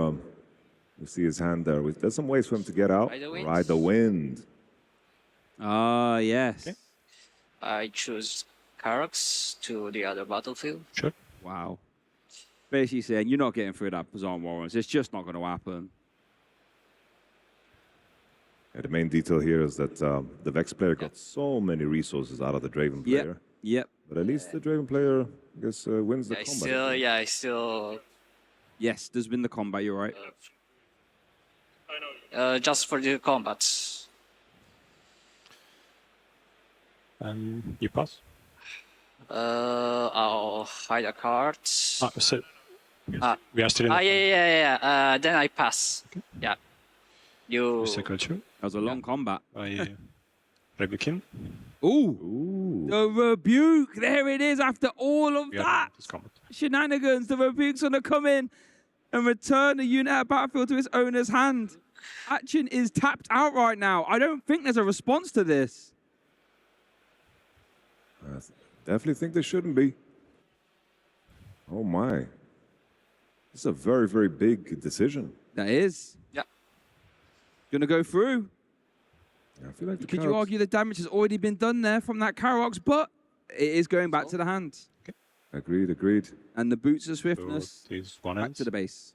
you see his hand there. There's some ways for him to get out. Ride the wind. Ride the wind. Ah, yes. Okay. I choose Karox to the other battlefield. Sure. Wow. Basically saying you're not getting through that Zon Warrens. It's just not going to happen. Yeah, the main detail here is that the Vex player got so many resources out of the Draven player. Yep. But at least the Draven player, I guess, wins the combat. I still Yes, there's been the combat, you're right. just for the combats. You pass. I'll hide a card. So Ah. we are still in. Yeah. Then I pass. Okay. Yeah. You. Culture. That was a long combat. I rebuke him. Ooh. Ooh. The rebuke. There it is after all of We are that. in this combat. Shenanigans. The rebuke's going to come in and return the unit at battlefield to its owner's hand. Achen is tapped out right now. I don't think there's a response to this. I definitely think they shouldn't be. Oh my. This is a very, very big decision. That is. Yeah. Going to go through. I feel like the Could you Carrots- argue the damage has already been done there from that Karox, but it is going back to the hand. Agreed. And the boots of So swiftness this one back ends. to the base.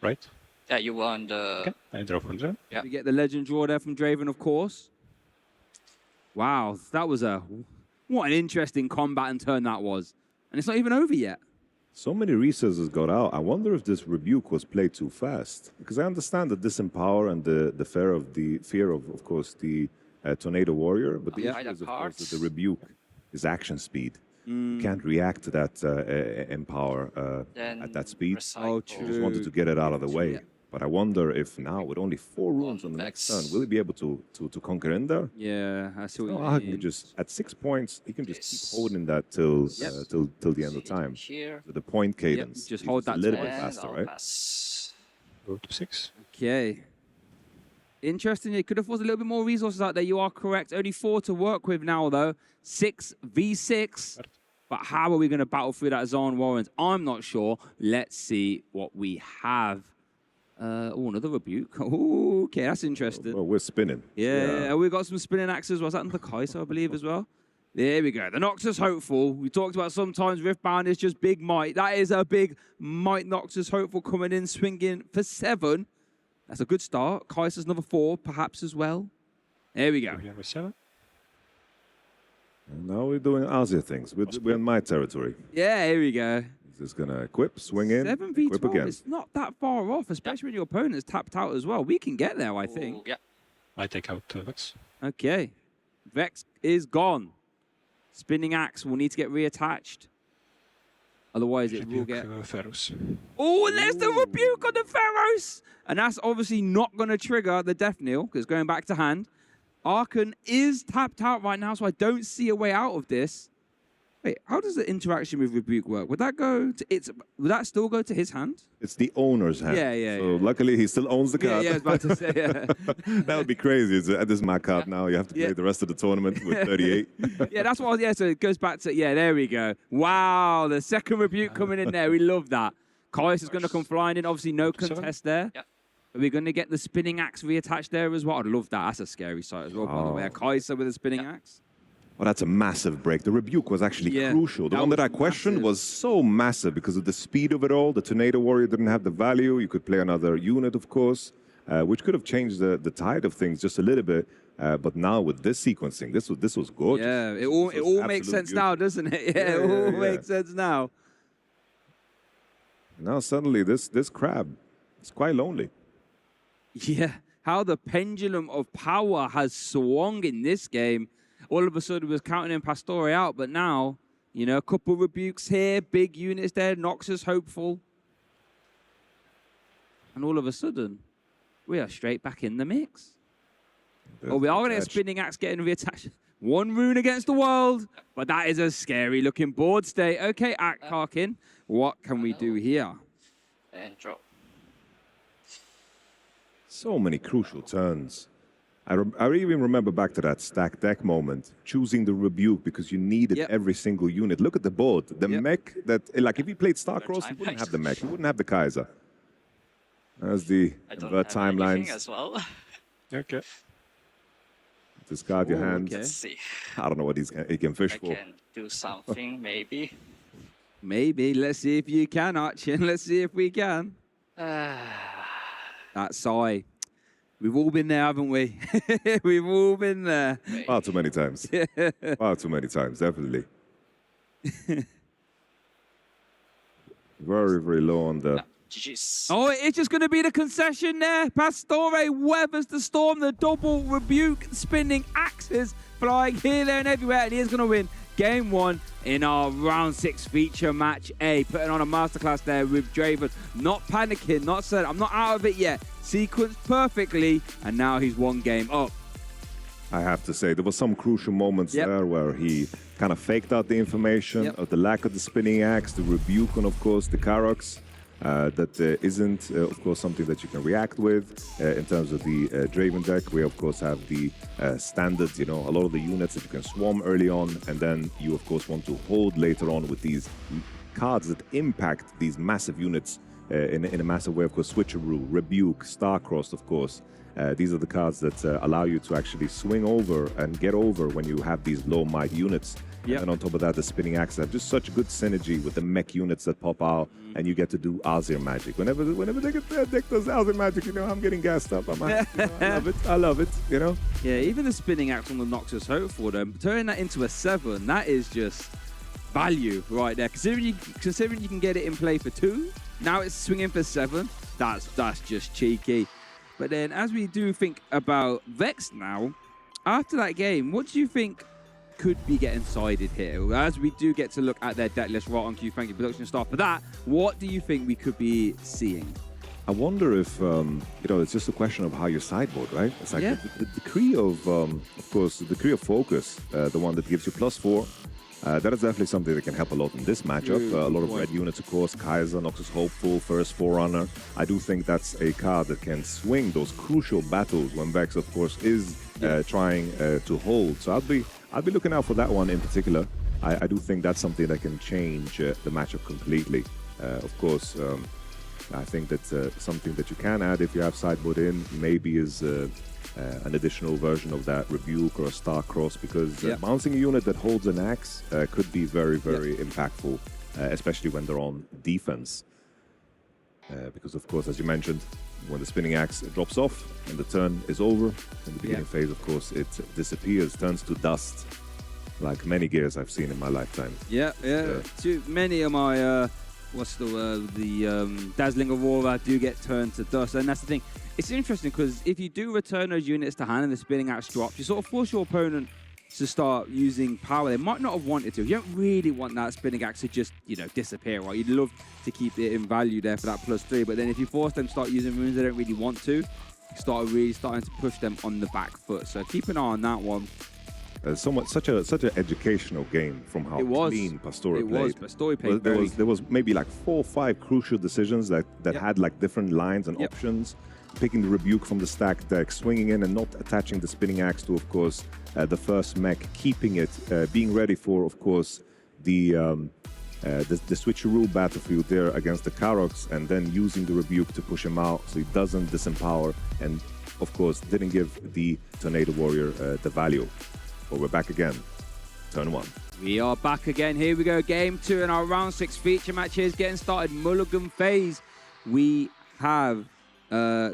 Right. Yeah, you won the. Okay. I draw from there. Yeah. We get the legend draw there from Draven, of course. Wow, that was what an interesting combat and turn that was. And it's not even over yet. So many resources got out. I wonder if this rebuke was played too fast. Because I understand the disempower and the fear of course, the Tornado Warrior. But the Yeah. issue is, of course, Cards. that the rebuke is action speed. You can't react to that empower Then at that speed. recycle. Oh, I just wanted to get it out of the way. Yeah. But I wonder if now, with only 4 runes on the next turn, will he be able to conquer in there? Yeah, I see what No, you Achen mean. can just, at 6 points, he can just Yes. keep holding that till Yep. till the end of time. Here. So the point cadence just is hold just a that little to bit it. faster, I'll right? pass. Go to 6. Okay. Interesting. It could have forced a little bit more resources out there. You are correct. Only 4 to work with now, though. 6v6. But how are we going to battle through that Zon Warrens? I'm not sure. Let's see what we have. Oh, another rebuke. Ooh, okay, that's interesting. Well, we're spinning. Yeah, we got some spinning axes. Was that in the Kaiser, I believe, as well? There we go. The Noxus Hopeful. We talked about sometimes Riftbound is just big might. That is a big might Noxus Hopeful coming in, swinging for 7. That's a good start. Kaiser's another 4, perhaps as well. There we go. We have a 7. And now we're doing Asia things. We're in my territory. Yeah, here we go. He's just going to equip, swing in, 7v12. equip again. It's not that far off, especially when your opponent's tapped out as well. We can get there, I think. Ooh, yeah. I take out Vex. Okay. Vex is gone. Spinning axe will need to get reattached. Otherwise, it will get... Ferus. Oh, there's the rebuke on the Pharaohs! And that's obviously not going to trigger the Death Knell, because going back to hand. Achen is tapped out right now, so I don't see a way out of this. Wait, how does the interaction with rebuke work? Would that go to would that still go to his hand? It's the owner's hand. Yeah. So luckily, he still owns the card. Yeah, I was about to say, yeah. That would be crazy. This is my card now. You have to play Yeah. the rest of the tournament with 38. Yeah, that's what so it goes back to, there we go. Wow, the second rebuke coming in there. We love that. Kais is going to come flying in. Obviously, no contest there. Yeah. Are we going to get the spinning axe reattached there as well? I'd love that. That's a scary sight as well, by the way. A Kaiser with a spinning axe. Well, that's a massive break. The rebuke was actually crucial. The that one that was I questioned massive. was so massive because of the speed of it all. The Tornado Warrior didn't have the value. You could play another unit, of course, which could have changed the tide of things just a little bit. But now with this sequencing, this was gorgeous. Yeah, This it all was makes absolute sense beauty. now, doesn't it? Yeah, it Yeah, all yeah. makes sense now. Now suddenly this crab is quite lonely. Yeah, how the pendulum of power has swung in this game. All of a sudden, was counting in Pastore out, but now, a couple rebukes here, big units there, Noxus hopeful. And all of a sudden, we are straight back in the mix. We are going to get spinning axe getting reattached. 1 rune against the world, but that is a scary looking board state. Okay, Achen, what can we do here? And drop. So many crucial turns. I even remember back to that stack deck moment, choosing the rebuke because you needed every single unit. Look at the board. The mech that, like, if you played Starcross, you wouldn't have the mech, you wouldn't have the Kaiser. As the invert timelines. As well. Okay. Discard your hand. Let's see. I don't know what he can fish for. I can do something, maybe. Maybe. Let's see if you can, Achen. Let's see if we can. That sigh. We've all been there, haven't we? We've all been there. Far too many times. Far too many times, definitely. Very, very low on the... GG's. Oh, it's just going to be the concession there. Pastore weathers the storm, the double rebuke, spinning axes flying here, there, and everywhere. And he's going to win game 1 in our round 6 feature match A. Putting on a masterclass there with Draven. Not panicking, not said, I'm not out of it yet. Sequenced perfectly, and now he's 1 game up. I have to say, there were some crucial moments there where he kind of faked out the information of the lack of the spinning axe, the rebuke, and of course the Karoks. That isn't, of course, something that you can react with in terms of the Draven deck. We, of course, have the standards, you know, a lot of the units that you can swarm early on, and then you, of course, want to hold later on with these cards that impact these massive units in a massive way. Of course, Switcheroo, Rebuke, Starcross, of course. These are the cards that allow you to actually swing over and get over when you have these low might units. And on top of that, the spinning axe have just such good synergy with the mech units that pop out, and you get to do Azir magic. Whenever they get their deck does Azir magic, you know, I'm getting gassed up. I'm happy, you know, I love it. I love it, you know? Yeah, even the spinning axe on the Noxus Hope for them, turning that into a 7, that is just value right there. Considering you can get it in play for 2, now it's swinging for 7, that's just cheeky. But then as we do think about Vex now, after that game, what do you think could be getting sided here? As we do get to look at their deck list right on Q, thank you, production staff, for that, what do you think we could be seeing? I wonder if, you know, it's just a question of how you sideboard, right? It's like the decree of course, the decree of focus, the one that gives you +4, that is definitely something that can help a lot in this matchup. A lot of red units, of course, Kaiser, Noxus Hopeful, First Forerunner. I do think that's a card that can swing those crucial battles when Vex, of course, is trying to hold. So I'll be looking out for that one in particular. I do think that's something that can change the matchup completely. Of course, I think that something that you can add if you have sideboard in maybe is an additional version of that Rebuke or a Starcross, because bouncing a unit that holds an axe could be very, very impactful, especially when they're on defense. Because, of course, as you mentioned, when the spinning axe drops off and the turn is over, in the beginning phase, of course, it disappears, turns to dust, like many gears I've seen in my lifetime. Too many of my, Dazzling Aurora do get turned to dust, and that's the thing. It's interesting because if you do return those units to hand and the spinning axe drops, you sort of force your opponent to start using power they might not have wanted to. You don't really want that spinning axe to just, you know, disappear, right? You'd love to keep it in value there for that +3, but then if you force them to start using runes they don't really want to, you start really starting to push them on the back foot. So keep an eye on that one. Such an educational game from how clean Pastore played. Pastore played there was maybe like 4 or 5 crucial decisions that had like different lines and options. Picking the Rebuke from the stack deck, swinging in and not attaching the spinning axe to, of course, the first mech, keeping it, being ready for, of course, the switcheroo battlefield there against the Karoks, and then using the Rebuke to push him out so he doesn't disempower, and, of course, didn't give the Tornado Warrior the value. But we're back again. Turn 1. We are back again. Here we go. Game 2 in our round 6 feature match here is getting started. Mulligan phase. We have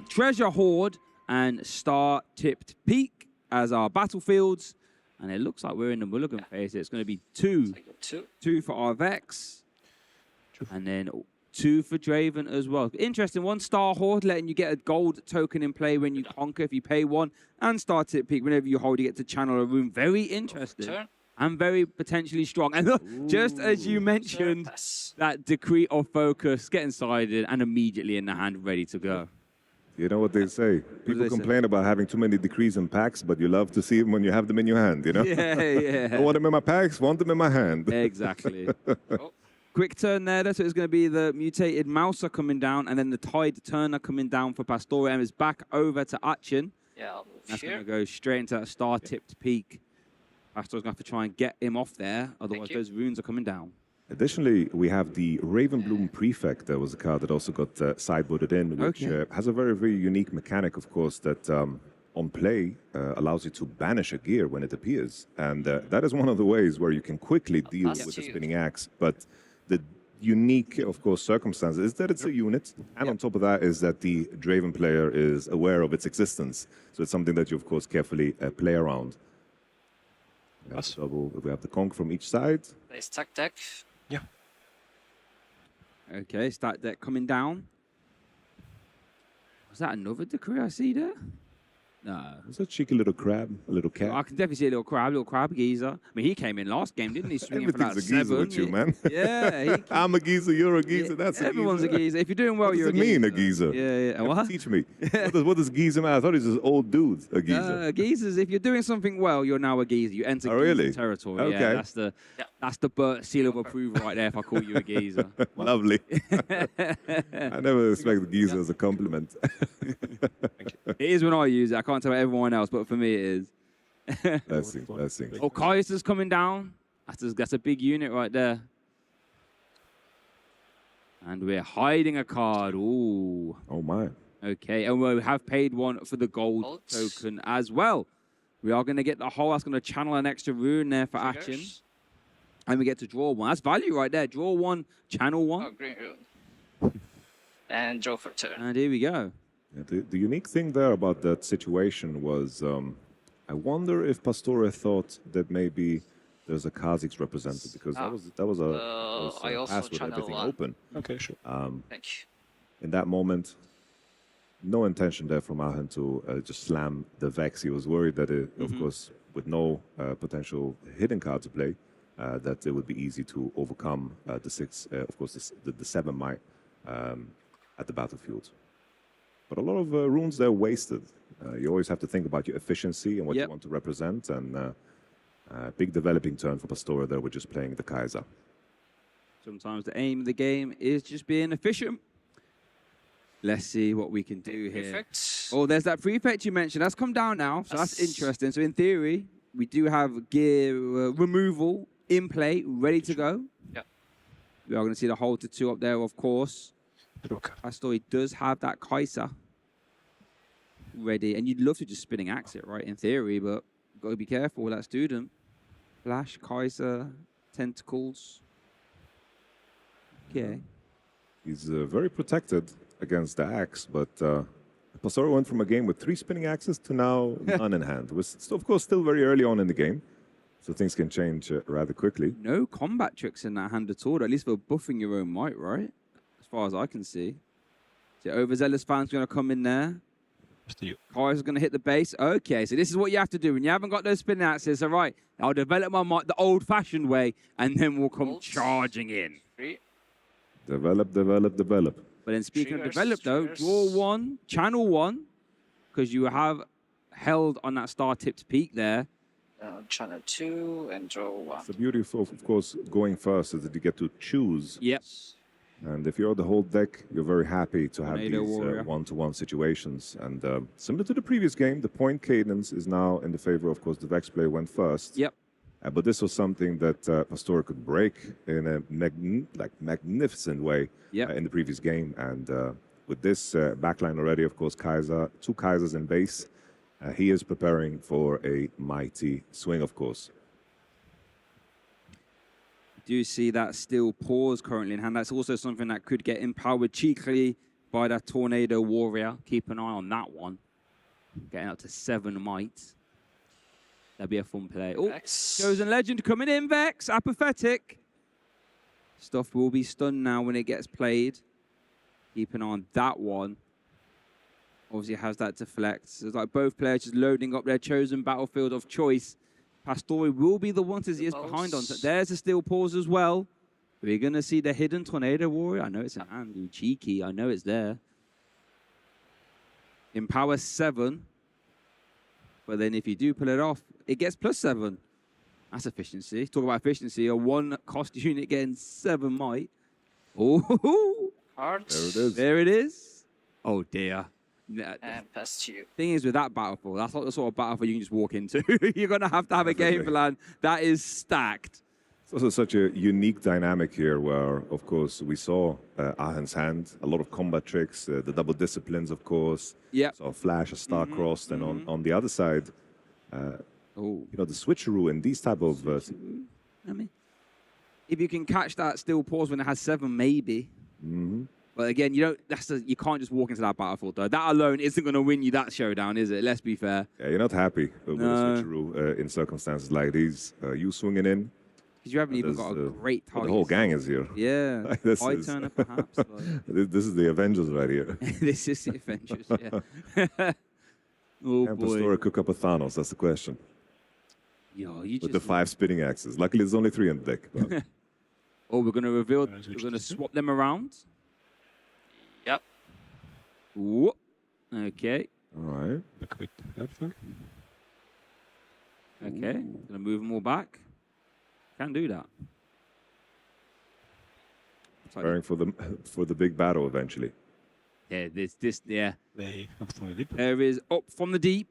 Treasure Hoard and Star Tipped Peak as our battlefields. And it looks like we're in the Mulligan phase. It's going to be 2. 2 for our Vex. And then 2 for Draven as well. Interesting. 1 Star Hoard, letting you get a gold token in play when you conquer if you pay 1. And Star Tip Peak, whenever you hold, you get to channel a rune. Very interesting. And very potentially strong. And look, just as you mentioned, that decree of focus, getting sided and immediately in the hand, ready to go. You know what they say? People complain about having too many decrees in packs, but you love to see them when you have them in your hand, you know? Yeah. I want them in my packs, want them in my hand. Exactly. Quick turn there. So it's going to be the mutated Mouser coming down, and then the Tide Turner coming down for Pastore, and it's back over to Achen. Yeah, I'll move That's going here. to go straight into that star-tipped peak. Pastore's going to have to try and get him off there, otherwise those runes are coming down. Additionally, we have the Ravenbloom Prefect. That was a card that also got sideboarded in, which has a very, very unique mechanic, of course, that on play allows you to banish a gear when it appears. And that is one of the ways where you can quickly deal with the spinning axe. But the unique, of course, circumstance is that it's a unit. And on top of that is that the Draven player is aware of its existence. So it's something that you, of course, carefully play around. We have the conk from each side. Play stack deck. Yeah. Okay, start deck coming down. Was that another decree I see there? No. It's a cheeky little crab, a little cat. I can definitely see a little crab geezer. I mean, he came in last game, didn't he? Swinging for Everything's about a geezer 7. with you, man. Yeah. I'm a geezer, you're a geezer, that's a geezer. Everyone's a geezer. If you're doing well, you're a geezer. What does it mean, a geezer? Yeah. What? Teach me. What does geezer mean? I thought it was just old dudes, a geezer. Geezers, if you're doing something well, you're now a geezer. You enter geezer territory. Okay. Yeah, that's the Bert seal of approval right there if I call you a geezer. Lovely. I never expect the geezer as a compliment. It is when I use it. I can't tell everyone else, but for me it is. Blessings. Oh, Kaiser's coming down. That's a big unit right there. And we're hiding a card. Ooh. Oh, my. Okay, and we have paid one for the gold token as well. We are going to get the whole. That's going to channel an extra rune there for Achen. And we get to draw one. That's value right there. Draw one, channel one. Oh, green rune. And draw for turn. And here we go. Yeah, the unique thing there about that situation was, I wonder if Pastore thought that maybe there's a Kha'Zix represented, because that was I also pass with everything open. Okay, sure. Thank you. In that moment, no intention there from Achen to just slam the Vex. He was worried that, of course, with no potential hidden card to play, that it would be easy to overcome the 6, of course, the 7 might at the battlefield. But a lot of runes there wasted. You always have to think about your efficiency and what you want to represent. And big developing turn for Pastore there with just playing the Kaiser. Sometimes the aim of the game is just being efficient. Let's see what we can do here. Prefect. Oh, there's that prefect you mentioned. That's come down now, so that's interesting. So in theory, we do have gear removal in play, ready to go. Yeah. We are going to see the hold to 2 up there, of course. Pastore does have that Kaiser ready, and you'd love to just spinning axe it, right, in theory, but you've got to be careful with that student. Flash, Kaiser, tentacles. Okay. He's very protected against the axe, but Pastore went from a game with 3 spinning axes to now none in hand. It was, of course, still very early on in the game, so things can change rather quickly. No combat tricks in that hand at all, at least for buffing your own might, right? As far as I can see. So overzealous fan's going to come in there. Kaiser's going to hit the base. Okay, so this is what you have to do when you haven't got those spinning axes. All right, I'll develop my might the old-fashioned way, and then we'll come charging in. Develop. But then speaking of develop, though, draw 1, channel 1, because you have held on that star-tipped peak there. Channel 2 and draw 1. The beauty of course, going first is that you get to choose. Yep. And if you're the whole deck, you're very happy to have Tornado these one-to-one situations. And similar to the previous game, the point cadence is now in the favor, of course, the Vex player went first. Yep. But this was something that Pastore could break in a magnificent way in the previous game. And with this backline already, of course, Kaiser, 2 Kaisers in base, he is preparing for a mighty swing, of course. Do see that still pause currently in hand. That's also something that could get empowered cheekily by that Tornado Warrior. Keep an eye on that one. Getting up to 7 might. That'd be a fun play. Oh, Chosen Legend coming in, Vex. Apathetic. Stuff will be stunned now when it gets played. Keep an eye on that one. Obviously has that deflect. So it's like both players just loading up their chosen battlefield of choice. Pastore will be the one as he is behind on. So there's a steel pause as well. We're going to see the hidden Tornado Warrior. I know it's an hand. Cheeky. I know it's there. Empower 7. But then if you do pull it off, it gets +7. That's efficiency. Talk about efficiency. A 1 cost unit getting 7 might. Oh, Hard. There it is. there it is. Oh dear. Yeah, And pass to you. thing is with that battlefield, that's not the sort of battlefield you can just walk into. You're gonna have a game Definitely. plan that is stacked. It's also such a unique dynamic here where, of course, we saw Achen's hand, a lot of combat tricks, the double disciplines, of course. Yeah. So a flash, a star-crossed, and on the other side, Oh, you know, the switcheroo and these type of... I mean, if you can catch that still pause when it has 7, maybe. But again, you don't. You can't just walk into that battlefield though. That alone isn't going to win you that showdown, is it? Let's be fair. Yeah, you're not happy with No. the switcheroo in circumstances like these. You swinging in, Because you haven't even there's, got a great but target. the whole gang is here. Yeah. This High is- turner, perhaps. Like. This is the Avengers right here. This is the Avengers, yeah. Oh, Can boy. Pastore cook up a Thanos? That's the question. Yo, you With just... the 5 spinning axes. Luckily, there's only 3 on the deck. But Oh, we're going to reveal... Switch We're going to to two. swap them around. Yep. Whoop. Okay. all right. Back with everything. Okay. Going to move them all back. Can do that. It's like- Preparing for the big battle eventually. Yeah, yeah. They have from the deep. There is up from the deep.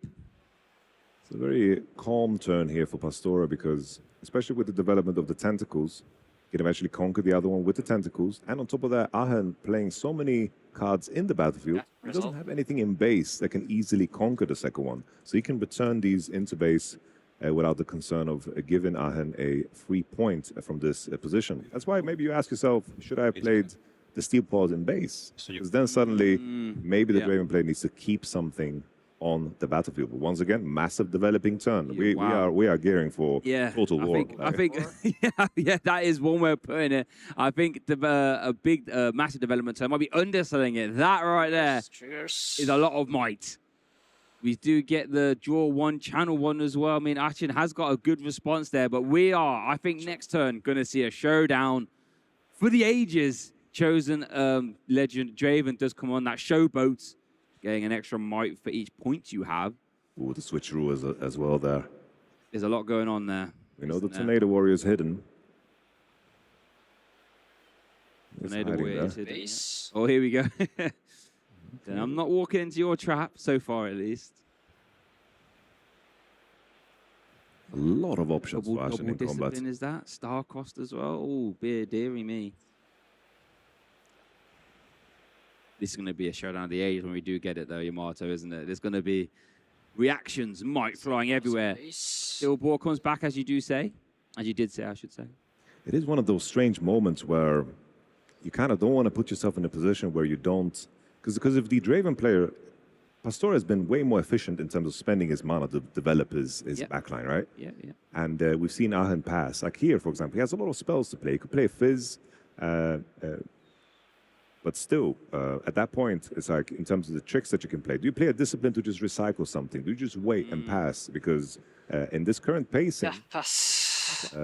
It's a very calm turn here for Pastore because, especially with the development of the tentacles, he can eventually conquer the other one with the tentacles. And on top of that, Achen playing so many cards in the battlefield, Yeah, he doesn't result. have anything in base that can easily conquer the second one. So he can return these into base without the concern of giving Achen a free point from this position. That's why maybe you ask yourself, should I have played the steel paws in base? So you- Because then suddenly, maybe the yeah. Draven player needs to keep something on the battlefield. But once again, massive developing turn. Yeah, wow. We are gearing for total war. I think yeah, that is one way of putting it. I think a big, massive development term might be underselling it. That right there Triggers. is a lot of might. We do get the draw 1, channel 1 as well. I mean, Achen has got a good response there, but we are, I think, next turn going to see a showdown for the ages. Chosen legend Draven does come on that showboat, getting an extra might for each point you have. Ooh, the switcheroo as well there. There's a lot going on there. We know the Isn't there? Tornado Warrior's hidden. It's Tornado hiding Warrior there. is hidden, yeah. Base. Oh, here we go. Then I'm not walking into your trap, so far at least. A lot of options Double for Achen in discipline combat. is that? Star cost as well. Oh, dearie me. This is going to be a showdown of the age when we do get it, though, Yamato, isn't it? There's going to be reactions, might flying everywhere. Base. Still, ball comes back, as you do say. As you did say, I should say. It is one of those strange moments where you kind of don't want to put yourself in a position where you don't... Because if the Draven player... Pastore has been way more efficient in terms of spending his mana to develop his Yep. backline, right? Yeah, yeah. And we've seen Achen pass. Like here, for example, he has a lot of spells to play. He could play Fizz, but still, at that point, it's like in terms of the tricks that you can play. Do you play a discipline to just recycle something? Do you just wait and pass? Because in this current pacing, Yeah, pass.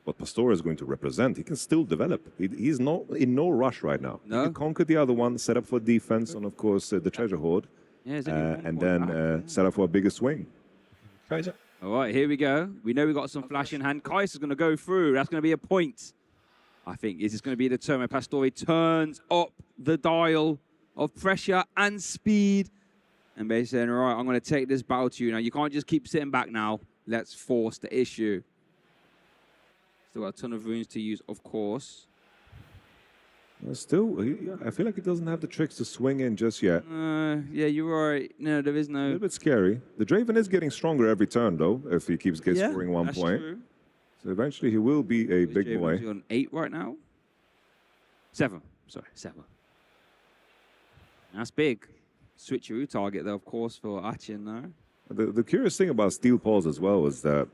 what Pastore is going to represent, he can still develop. He's not in no rush right now. No. He can conquer the other one, set up for defense, and of course the treasure hoard, Yeah, there's only one and point then back. set up for a bigger swing. Kaiser. All right, here we go. We know we got some flash in hand. Kaiser's going to go through. That's going to be a point. I think this is going to be the turn where Pastore turns up the dial of pressure and speed. And basically saying, all right, I'm going to take this battle to you. Now, you can't just keep sitting back now. Let's force the issue. Still got a ton of runes to use, of course. Still, I feel like he doesn't have the tricks to swing in just yet. Yeah, you're right. No, there is A no... little bit scary. The Draven is getting stronger every turn, though, if he keeps scoring 1 that's point. true. So eventually he will be a big Draven's boy. on 8 right now. 7. Sorry, 7. That's big. Switcheroo target, though, of course, for Achen, though. The curious thing about Steel Paws as well is that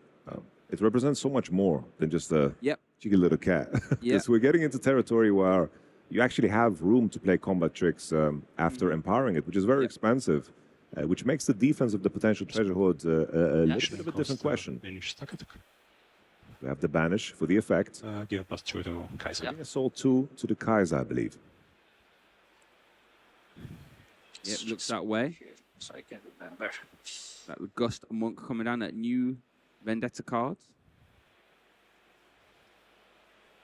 it represents so much more than just a Yep. cheeky little cat. Yep. Because we're getting into territory where you actually have room to play combat tricks after empowering it, which is very Yep. expensive, which makes the defense of the potential treasure hoard a little Should bit of a cost, different question. Finish stack attack. We have the banish for the effect. Give a plus 2 to Kaiser. Bring a soul 2 to the Kaiser, I believe. Yep, looks that way. So I can remember. That Gust Monk coming down, that new Vendetta cards.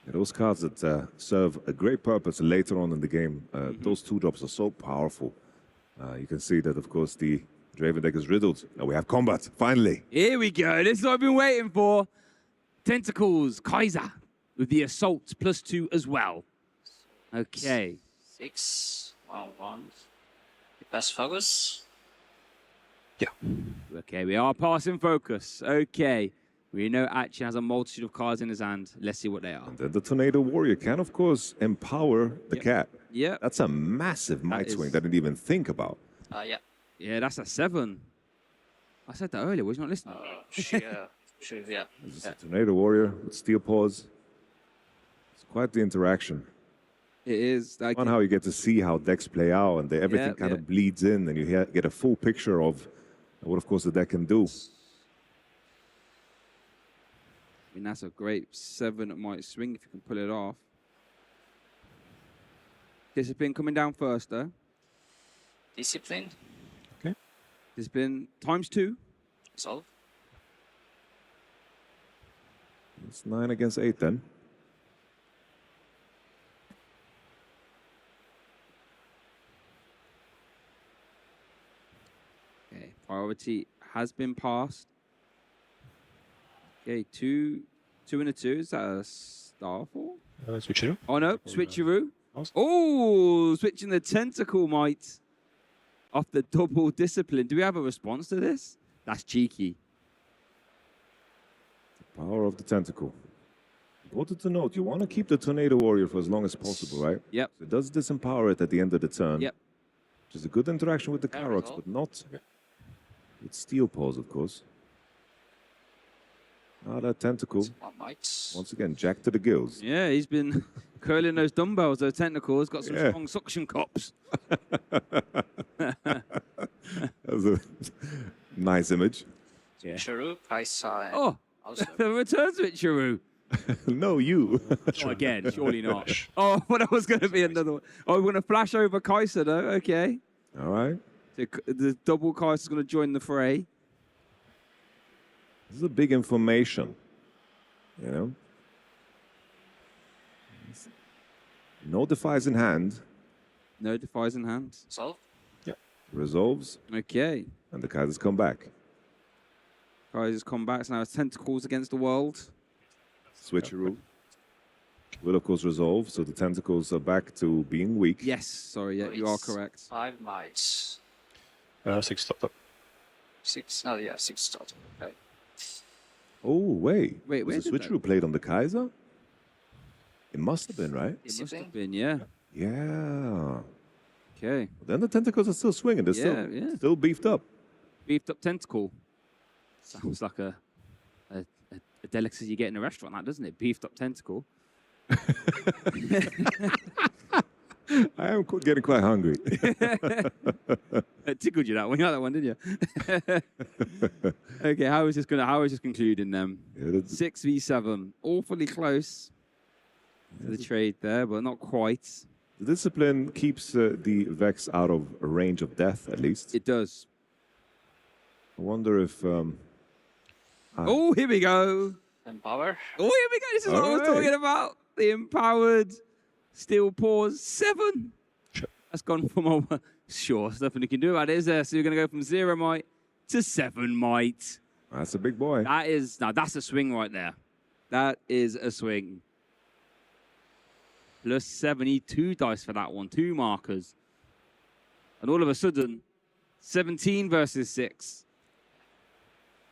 Yeah, those cards that serve a great purpose later on in the game. Those 2-drops are so powerful. You can see that, of course, the Draven deck is riddled. Now we have combat, finally. Here we go. This is what I've been waiting for. Tentacles, Kaiser, with the assault +2 as well. Okay. 6, 1, 1. You pass focus. Yeah. Okay, we are passing focus. Okay. We know Achen has a multitude of cards in his hand. Let's see what they are. And then the Tornado Warrior can, of course, empower the cat. Yeah. That's a massive might swing that I didn't even think about. Yeah. Yeah, that's a 7. I said that earlier. Was you not listening? Yeah. This is a Tornado Warrior with Steel Paws. It's quite the interaction. It is. Like, Fun how you get to see how decks play out and everything kind of bleeds in and you get a full picture of what, of course, the deck can do. I mean, that's a great 7 might swing if you can pull it off. Discipline coming down first, though. Discipline. Okay. Discipline ×2. Solve. It's 9 against 8 then. Okay, priority has been passed. Okay, 2 and a 2. Is that a Starfall? Switcheroo. Oh no, switcheroo. Awesome. Oh, switching the tentacle might off the double discipline. Do we have a response to this? That's cheeky. The power of the tentacle. Important to note, you want to keep the Tornado Warrior for as long as possible, right? Yep. So it does disempower it at the end of the turn. Yep. Which is a good interaction with the Fair carrots, result. but not with Steel Paws, of course. Now that tentacle, 1 might. once again, jack to the gills. Yeah, he's been curling those dumbbells, those tentacles. Got some strong suction cups. That was a nice image. Yeah. Shuru, Kaisa. Oh, Also. the return switcheroo. No, you. Oh, again, surely not. Oh, but that was going to be another one. Oh, we're going to flash over Kaiser, though. Okay. All right. So the double Kaiser's going to join the fray. This is a big information, you know. No defies in hand, No defies in hand. Solve. resolves, Okay. and the Kaisers come back. Kaiser's comebacks now has tentacles against the world. Switcheroo will, of course, resolve, so the tentacles are back to being weak. Yes, sorry, yeah, you are correct. 5 mites. 6 total. 6, no, yeah, 6 total. Okay. Oh, wait. Wait, where was the did that- Switcheroo played on the Kaiser? It must have been, right? It must Discipline. have been, yeah. Yeah. Okay. Then the tentacles are still swinging. They're Yeah, still beefed up. Beefed up tentacle. Sounds like a delicacy you get in a restaurant, that, doesn't it? Beefed up tentacle. I am getting quite hungry. It tickled you that one. You like that one, didn't you? Okay, how is this concluding then? Yeah, that's- 6v7. Awfully close to the trade there, but not quite. the discipline keeps the Vex out of range of death, at least. It does. I wonder if... Oh, here we go. Empower. Oh, here we go. This is what I was Alright. talking about. The empowered Steel Paws 7. Sure. That's gone from sure, there's nothing you can do about it, is there? So you're going to go from 0 might to 7 might. That's a big boy. That's a swing right there. That is a swing. Plus 72 dice for that one. 2 markers. And all of a sudden, 17 versus 6.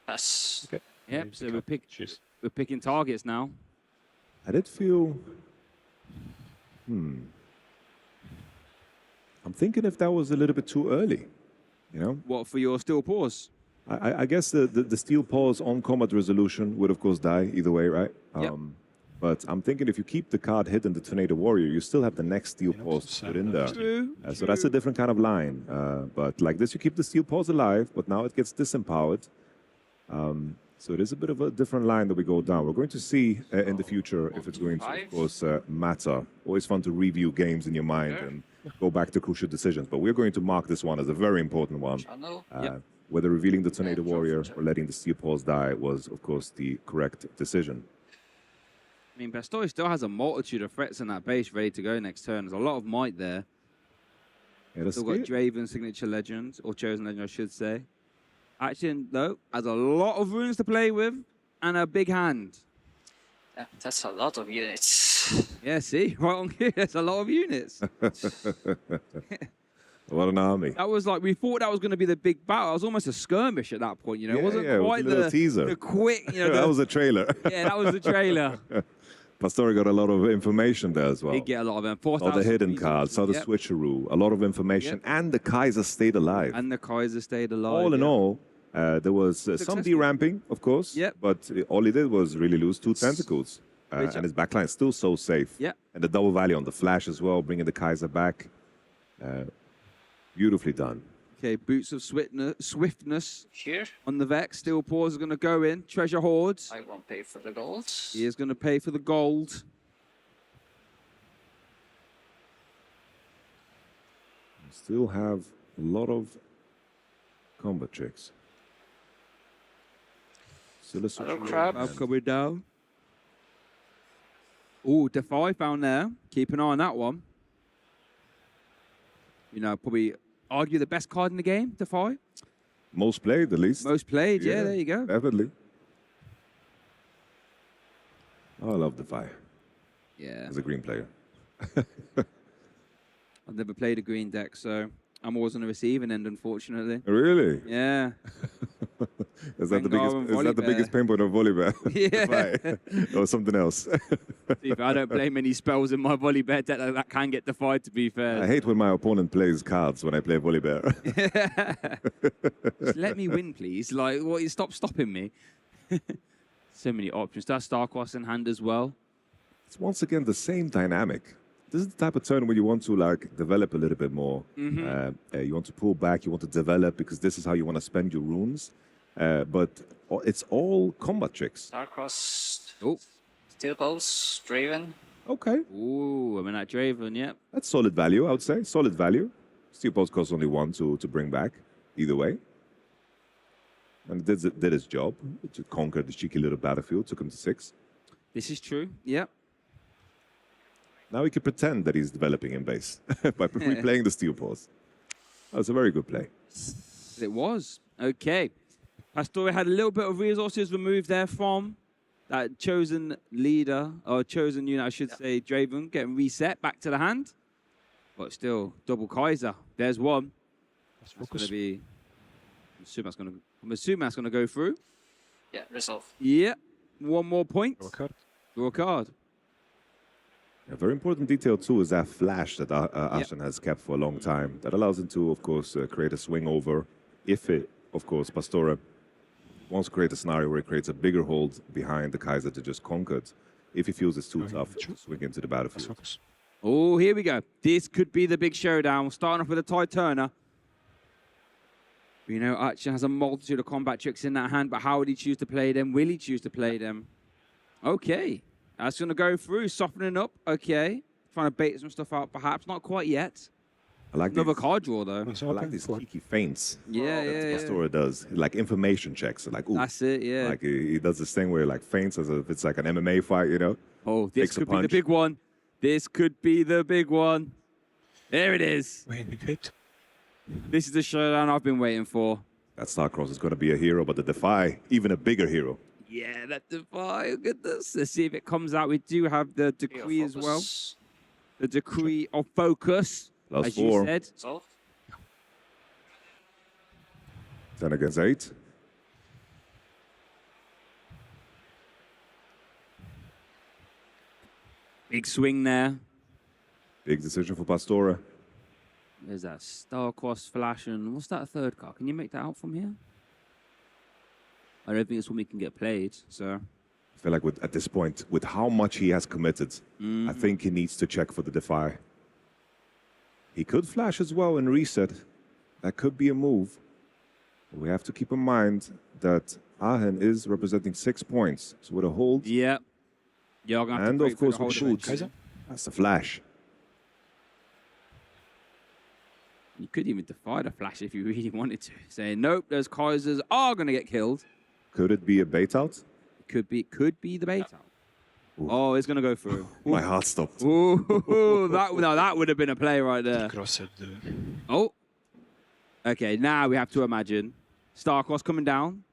Pass. Okay. Yep, so Cheers. we're picking targets now. I did feel... I'm thinking if that was a little bit too early, you know? What, for your Steel Paws? I guess the Steel Paws on combat resolution would, of course, die either way, right? Yep. But I'm thinking if you keep the card hidden, the Tornado Warrior, you still have the next Steel Paws to put in there. True. So that's a different kind of line. But like this, you keep the Steel Paws alive, but now it gets disempowered. So it is a bit of a different line that we go down. We're going to see in the future if it's going to, of course, matter. Always fun to review games in your mind and go back to crucial decisions. But we're going to mark this one as a very important one. Channel. whether revealing the Tornado Yeah, Warrior sure. or letting the Steel Paws die was, of course, the correct decision. I mean, Pastore still has a multitude of threats in that base ready to go next turn. There's a lot of might there. Yeah, that's Still got it. Draven, Signature Legend, or Chosen Legend, I should say. Achen, though, has a lot of runes to play with and a big hand. Yeah, that's a lot of units. Yeah, see? Right on here. That's a lot of units. What an army. That was like, we thought that was going to be the big battle. It was almost a skirmish at that point, you know? Yeah, it wasn't yeah, it was quite a little the, teaser. the quick, you know. That was a trailer. Yeah, that was the trailer. Pastore got a lot of information there as well. Did get a lot of them. Forced Saw out the some hidden resources. cards, saw the Yep. switcheroo, a lot of information, and the Kaiser stayed alive. And the Kaiser stayed alive. All in yeah. all, there was some Successful. deramping, of course, Yep. but all he did was really lose 2 tentacles. Great job. And his backline is still so safe. Yep. And the double value on the flash as well, bringing the Kaiser back. Beautifully done. Okay, Boots of Swiftness Here, on the Vex. Steel Paws is going to go in. Treasure Hordes. I won't pay for the gold. He is going to pay for the gold. Still have a lot of combat checks. Still a Hello, switcheroo. crab. I'm coming down. Oh, Defy found there. Keep an eye on that one. You know, probably argue the best card in the game, Defy. Most played, at least. Most played, yeah, there you go. Definitely. Oh, I love the fire Yeah. as a green player. I've never played a green deck, so I'm always on the receiving end, unfortunately. Really? Yeah. Is that the Rengar biggest? and Is that the Volibear. biggest pain point of Volibear? Yeah. Or something else? See, I don't play many spells in my Volibear deck that can get defied, to be fair. I hate when my opponent plays cards when I play Volibear. Just let me win, please. Like, what? Stop stopping me. So many options. That's Starcross in hand as well. It's once again the same dynamic. This is the type of turn where you want to like develop a little bit more. You want to pull back. You want to develop because this is how you want to spend your runes. But it's all combat tricks. Starcross, Oh. Steel Pulse, Draven. Okay, Ooh, I mean, that Draven, yep. that's solid value. I would say solid value. Steel Pulse costs only 1 to bring back. Either way. And it did its job to conquer the cheeky little battlefield. Took him to 6. This is true, yep. Now he can pretend that he's developing in base by replaying the Steel Paws. That was a very good play. It was. Okay. Pastore had a little bit of resources removed there from that chosen leader, or chosen unit, I should say, Draven, getting reset back to the hand. But still, double Kaiser. There's one. Let's That's going focus. to be... I'm assuming that's going to go through. Yeah, resolve. Yeah. One more point. Draw a card. Draw a card. A very important detail too is that flash that Achen has kept for a long time. That allows him to, of course, create a swing over. If it, of course, Pastore wants to create a scenario where he creates a bigger hold behind the Kaiser to just conquer it. If he feels it's too tough, to swing into the Let's battlefield. focus. Oh, here we go. This could be the big showdown. Starting off with a Tide Turner. We know Achen has a multitude of combat tricks in that hand, but how would he choose to play them? Will he choose to play them? Okay. That's going to go through, softening up. Okay. Trying to bait some stuff out, perhaps. Not quite yet. I like Another these, card draw, though. Once I like open, these four. cheeky feints Yeah, that yeah, yeah. Pastore does. Like information checks. Like, ooh, That's it, yeah. like he does this thing where like feints as if it's like an MMA fight, you know? Oh, this takes a could be the punch. big one. This could be the big one. There it is. Wait, big hit. This is the showdown I've been waiting for. That Starcross is going to be a hero, but the Defy, even a bigger hero. Yeah, that Defy. Look at this. Let's see if it comes out. We do have the Decree as well. Focus. The Decree of Focus, Plus as 4. you said. Resolve. 10 against 8. Big swing there. Big decision for Pastore. There's that Star-Cross Flash, and what's that third card? Can you make that out from here? I don't think it's when we can get played, so... I feel like at this point, with how much he has committed, I think he needs to check for the Defy. He could flash as well and reset. That could be a move. But we have to keep in mind that Achen is representing 6 points. So with a hold, Yeah. Yeah, I'm gonna have And to of wait for the course hold with eventually. boots. That's the flash. You could even defy the flash if you really wanted to. Saying, nope, those Kaisers are going to get killed. Could it be a bait out? Could be the bait out. Ooh. Oh, it's going to go through. My heart stopped. Ooh, that would have been a play right there. Crossed the... Oh. Okay, now we have to imagine Starcross coming down.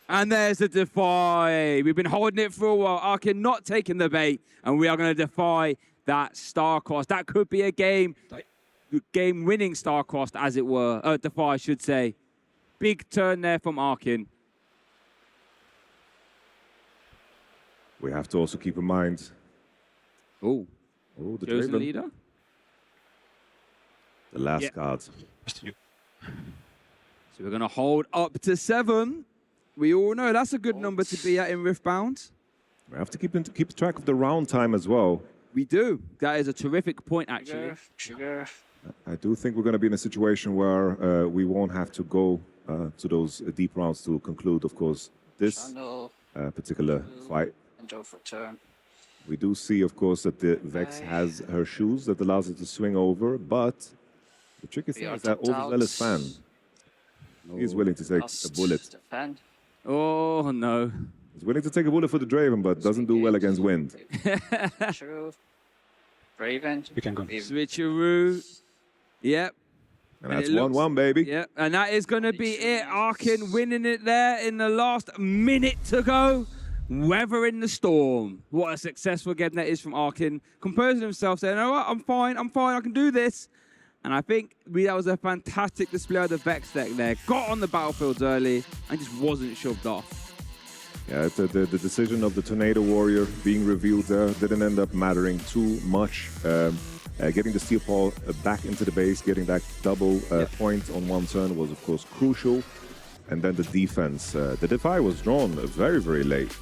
And there's the defy. We've been holding it for a while. Achen not taking the bait. And we are going to defy that Starcross. That could be a game-winning Starcross, as it were. Defy, I should say. Big turn there from Achen. We have to also keep in mind. Oh, the chosen Draven. leader. The last card. So we're going to hold up to 7. We all know that's a good number to be at in Riftbound. We have to keep track of the round time as well. We do. That is a terrific point, actually. Trigger. I do think we're going to be in a situation where we won't have to go to those deep rounds to conclude, of course, this Channel. particular fight. And over turn. We do see, of course, that the Vex has her shoes that allows her to swing over, but the tricky thing is that overzealous fan is willing to take a bullet. Oh, no. He's willing to take a bullet for the Draven, but doesn't do well against wind. True. Draven. We can go. Switcheroo. Yep. And that's 1-1, baby. Yep. And that is going to be it. Achen winning it there in the last minute to go. Weathering the storm. What a successful game that is from Achen. Composing himself, saying, "Oh, I'm fine, I can do this." And I think that was a fantastic display of the Vex deck there. Got on the battlefield early and just wasn't shoved off. Yeah, the decision of the Tornado Warrior being revealed there didn't end up mattering too much. Getting the Steel Paw back into the base, getting that double point on one turn was, of course, crucial. And then the defense. The Defy was drawn very, very late.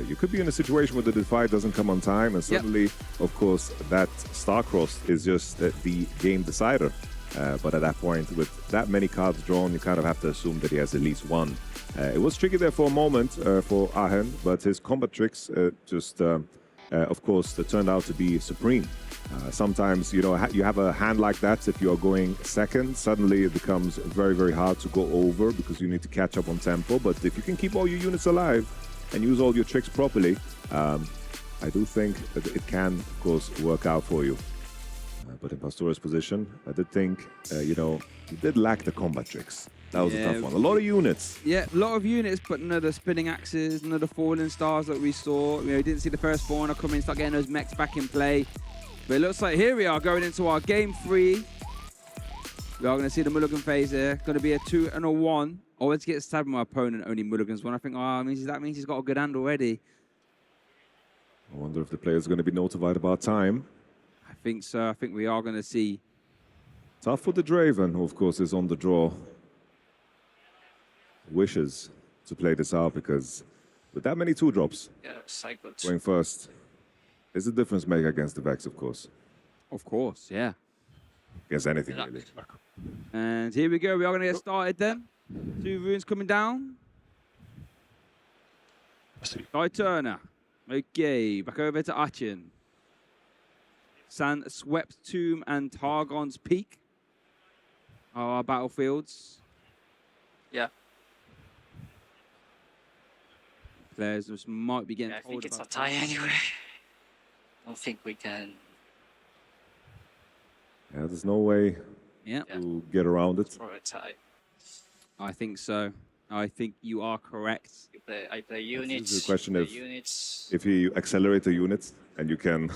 You could be in a situation where the Defy doesn't come on time, and suddenly, of course, that Starcross is just the game decider. But at that point, with that many cards drawn, you kind of have to assume that he has at least one. It was tricky there for a moment for Achen, but his combat tricks of course, turned out to be supreme. Sometimes, you have a hand like that. If you are going second, suddenly it becomes very, very hard to go over because you need to catch up on tempo. But if you can keep all your units alive and use all your tricks properly, I do think that it can, of course, work out for you. But in Pastore's position, I did think, he did lack the combat tricks. That was a tough one. A lot of units. Yeah, a lot of units, but none of the spinning axes, none of the falling stars that we saw. We didn't see the first spawner come in, start getting those mechs back in play. But it looks like here we are going into our game 3. We are going to see the mulligan phase here. Going to be a 2 and a 1. Always get stabbed by my opponent, only mulligans one. I think, that means he's got a good hand already. I wonder if the player's going to be notified about time. I think so. I think we are going to see. Tough for the Draven, who, of course, is on the draw. Wishes to play this out because with that many 2-drops going first is a difference maker against the Vex, of course. Of course, yeah. Against anything, really. And here we go. We are going to get started then. 2 runes coming down. Guy Turner. Okay, back over to Achen. Sand Swept Tomb and Targon's Peak are our battlefields. Yeah. Players just might be getting I think it's a tie anyway. I don't think we can. Yeah, there's no way to get around it. For a tie. I think so. I think you are correct. I play units. The question is, units. if you accelerate the units and you can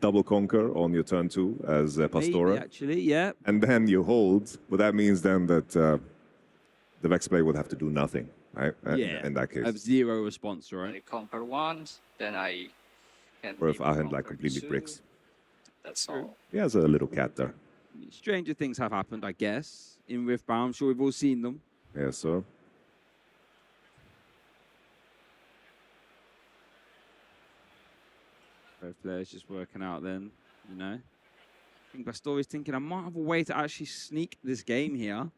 double conquer on your turn 2 as Pastore. Maybe, actually, yeah. And then you hold, but that means then that the Vex player would have to do nothing, right? In that case. I have 0 response, right? I conquer 1, then I can. Or if Achen conquer completely 2. bricks. That's all. He has a little cat there. Stranger things have happened, I guess, in Riftbound. I'm sure we've all seen them. Yes, sir. Both players just working out then, I think Pastore's thinking I might have a way to actually sneak this game here. I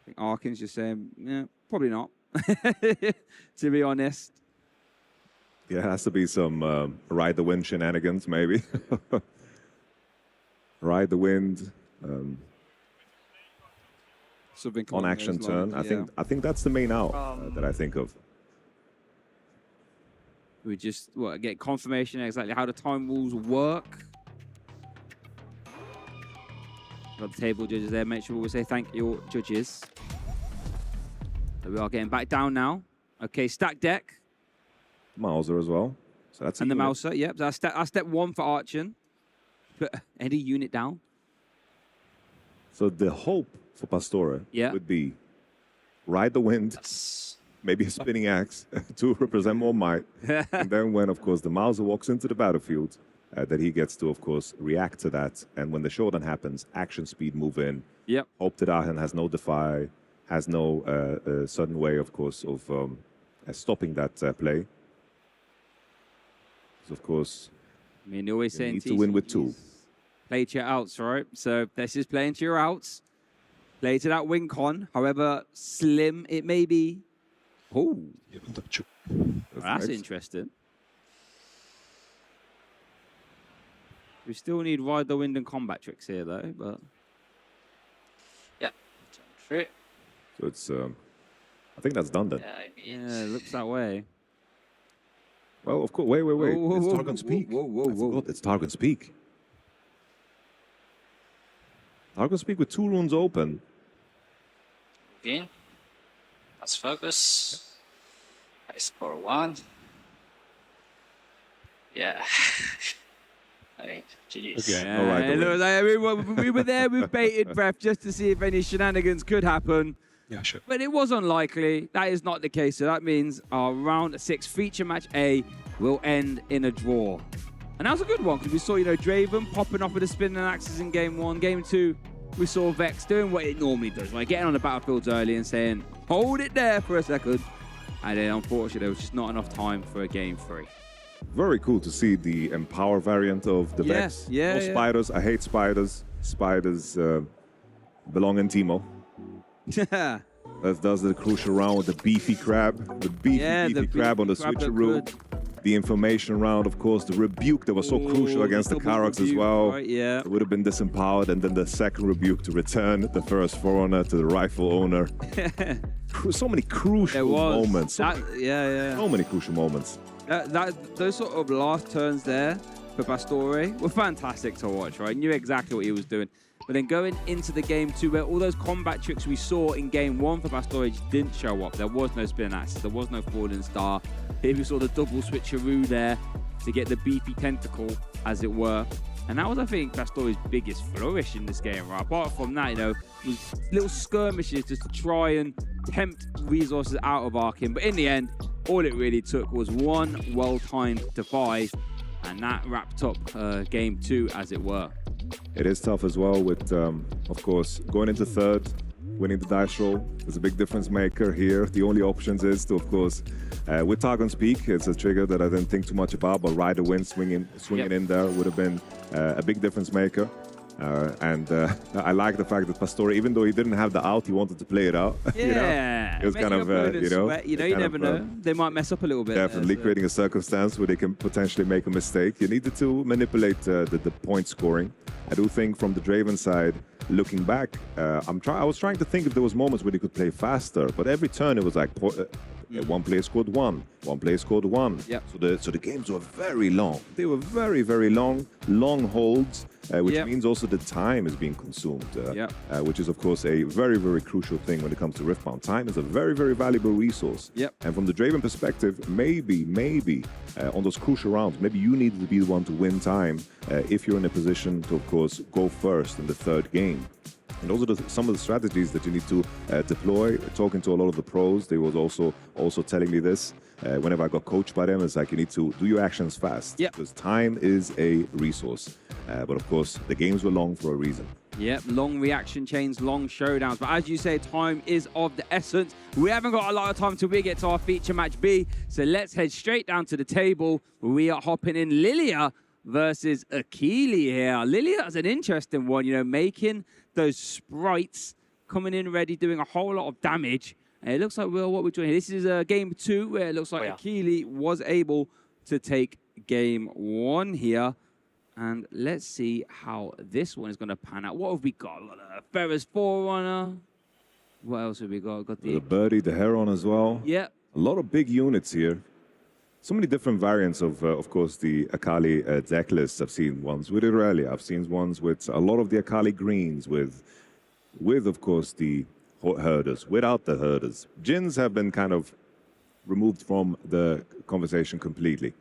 think Achen's just saying, yeah, probably not, to be honest. Yeah, it has to be some ride the wind shenanigans, maybe. Ride the wind. Something on along action those turn. lines, I think that's the main out that I think of. We just get confirmation exactly how the time rules work. Got the table judges there. Make sure we say thank you, judges. So we are getting back down now. Okay, stack deck. Mauser as well. So that's And the unit. Mouser, yep. So that's step one for Achen. Put any unit down. So the hope for Pastore Yeah. would be ride the wind, That's maybe a spinning axe to represent more might. And then when, of course, the Mauser walks into the battlefield, that he gets to, of course, react to that. And when the showdown happens, action speed move in. Yep. Hope that Achen has no defy, has no sudden way, of course, of stopping that play. So, of course, I mean, they always you say need to win with two. Play to your outs, right? So this is playing to your outs. Play to that win con. However slim it may be. Oh, that's nice. interesting. We still need ride the wind and combat tricks here, though. But yeah. Turn 3. So it's, I think that's done then. Yeah, I mean, yeah, it looks that way. Well, of course, wait. Whoa, It's whoa, Targon's Peak. whoa. I forgot, it's Targon's Peak. Targon's Peak with 2 runes open. in. Let's focus. I score 1. Yeah. I mean, GG's. Okay. All right, And the it was like, we were there with bated breath just to see if any shenanigans could happen. Yeah, sure. But it was unlikely. That is not the case. So that means our round 6 feature match A will end in a draw. And that was a good one because we saw, Draven popping off with the spinning axes in game 1. Game 2, we saw Vex doing what it normally does, right? Getting on the battlefields early and saying, hold it there for a second. And then unfortunately, there was just not enough time for a game 3. Very cool to see the Empower variant of the Vex. Yeah, No yeah. spiders. I hate spiders. Spiders belong in Teemo. Yeah. That does the crucial round with the beefy crab. The beefy crab on the crab looked switcheroo. good. The information round, of course, the rebuke that was so crucial against the double Karoks as rebuke, well. right, yeah. It would have been disempowered, and then the second rebuke to return the first Forerunner to the rightful owner. So many crucial moments. So many crucial moments. Those sort of last turns there for Pastore were fantastic to watch, right? Knew exactly what he was doing. But then going into the game 2, where all those combat tricks we saw in game 1 for Pastore just didn't show up. There was no spin axis, there was no falling star. Here we saw the double switcheroo there to get the beefy tentacle, as it were. And that was, I think, Pastore's biggest flourish in this game, right? Apart from that, it was little skirmishes just to try and tempt resources out of Achen. But in the end, all it really took was one well-timed defy, and that wrapped up game 2, as it were. It is tough as well with, of course, going into third, winning the dice roll is a big difference maker here. The only options is to, of course, with Targon's Peak, it's a trigger that I didn't think too much about, but Ride the Wind swinging in there would have been a big difference maker. And I like the fact that Pastore, even though he didn't have the out, he wanted to play it out. Yeah, it was kind of, you never know. They might mess up a little bit. Definitely creating a circumstance where they can potentially make a mistake. You needed to manipulate the point scoring. I do think from the Draven side, looking back, I was trying to think if there was moments where they could play faster, but every turn it was like one player scored 1, one player scored 1. Yep. So the games were very long. They were very, very long holds, which means also the time is being consumed, which is of course a very, very crucial thing when it comes to Riftbound. Time is a very, very valuable resource. Yep. And from the Draven perspective, maybe on those crucial rounds, maybe you need to be the one to win time if you're in a position to, of course, go first in the third game. And those are some of the strategies that you need to deploy. Talking to a lot of the pros, they was also telling me this. Whenever I got coached by them, it's like you need to do your actions fast. Yep. Because time is a resource. But of course, the games were long for a reason. Yep, long reaction chains, long showdowns. But as you say, time is of the essence. We haven't got a lot of time till we get to our feature match B. So let's head straight down to the table. We are hopping in Lilia versus Akali here. Lilia is an interesting one, making those sprites coming in ready, doing a whole lot of damage. And it looks like what we're doing here. This is game 2, where it looks like Akali was able to take game 1 here. And let's see how this one is going to pan out. What have we got? Ferris Forerunner. What else have we got? Got The the... Birdie, the Heron as well. Yeah. A lot of big units here. So many different variants of course, the Akali deck lists. I've seen ones with Irelia. I've seen ones with a lot of the Akali greens with of course, the herders, without the herders. Jins have been kind of removed from the conversation completely.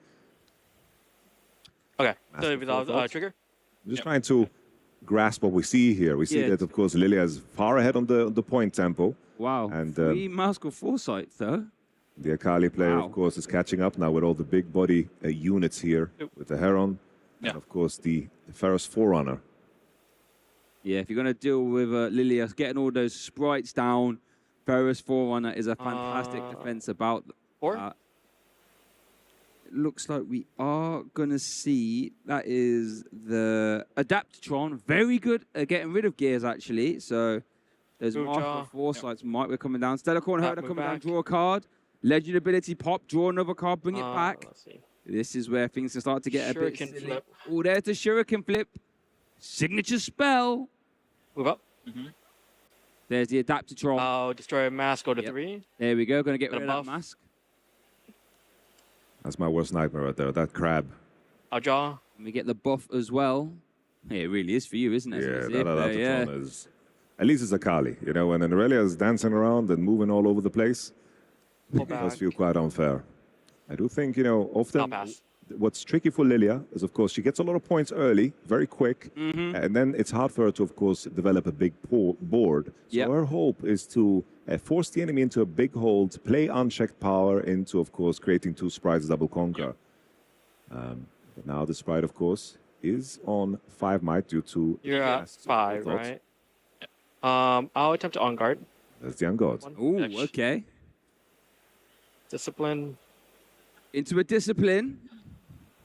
Okay, Master so resolve forethought. trigger. I'm just trying to grasp what we see here. We see Yeah. that, of course, Lilia is far ahead on the point tempo. Wow. And 3 Mask of Foresight, though. the Akali player, Wow. of course, is catching up now with all the big body units here, with the Heron, Yeah. and, of course, the Ferris Forerunner. Yeah, if you're going to deal with Lilia, getting all those sprites down, Ferris Forerunner is a fantastic defense about 4. that. It looks like we are going to see, that is the Adaptatron. Very good at getting rid of gears, actually. So there's Move Mark jaw. of Foresights might be coming down. Stellar Corn Herder Move coming down, back. draw a card. Legend ability pop, draw another card, bring it back. Let's see. This is where things can start to get a bit Shuriken silly. flip. Oh, there's the Shuriken flip. Signature spell. Move up. There's the Adaptatron. Oh, destroy a mask. Go to Yep. 3. There we go. Going to get Got a rid of that buff. mask. That's my worst nightmare right there, that crab. I'll draw. And we get the buff as well. Hey, it really is for you, isn't it? Yeah, It's that it there, yeah. Adaptatron is... At least it's Akali, you know, when Irelia is dancing around and moving all over the place, Pull it does back. feel quite unfair. I do think, you know, I'll often pass. what's tricky for Lilia is, of course, she gets a lot of points early, very quick, Mm-hmm. and then it's hard for her to, of course, develop a big board. So Yep. her hope is to force the enemy into a big hold, play unchecked power into, of course, creating 2 sprites double conquer. But now the sprite, of course, is on 5 might due to... You're at Yes, 5, thoughts? right? I'll attempt to on guard. That's the ungod. One. Ooh, okay. Discipline. Into a discipline.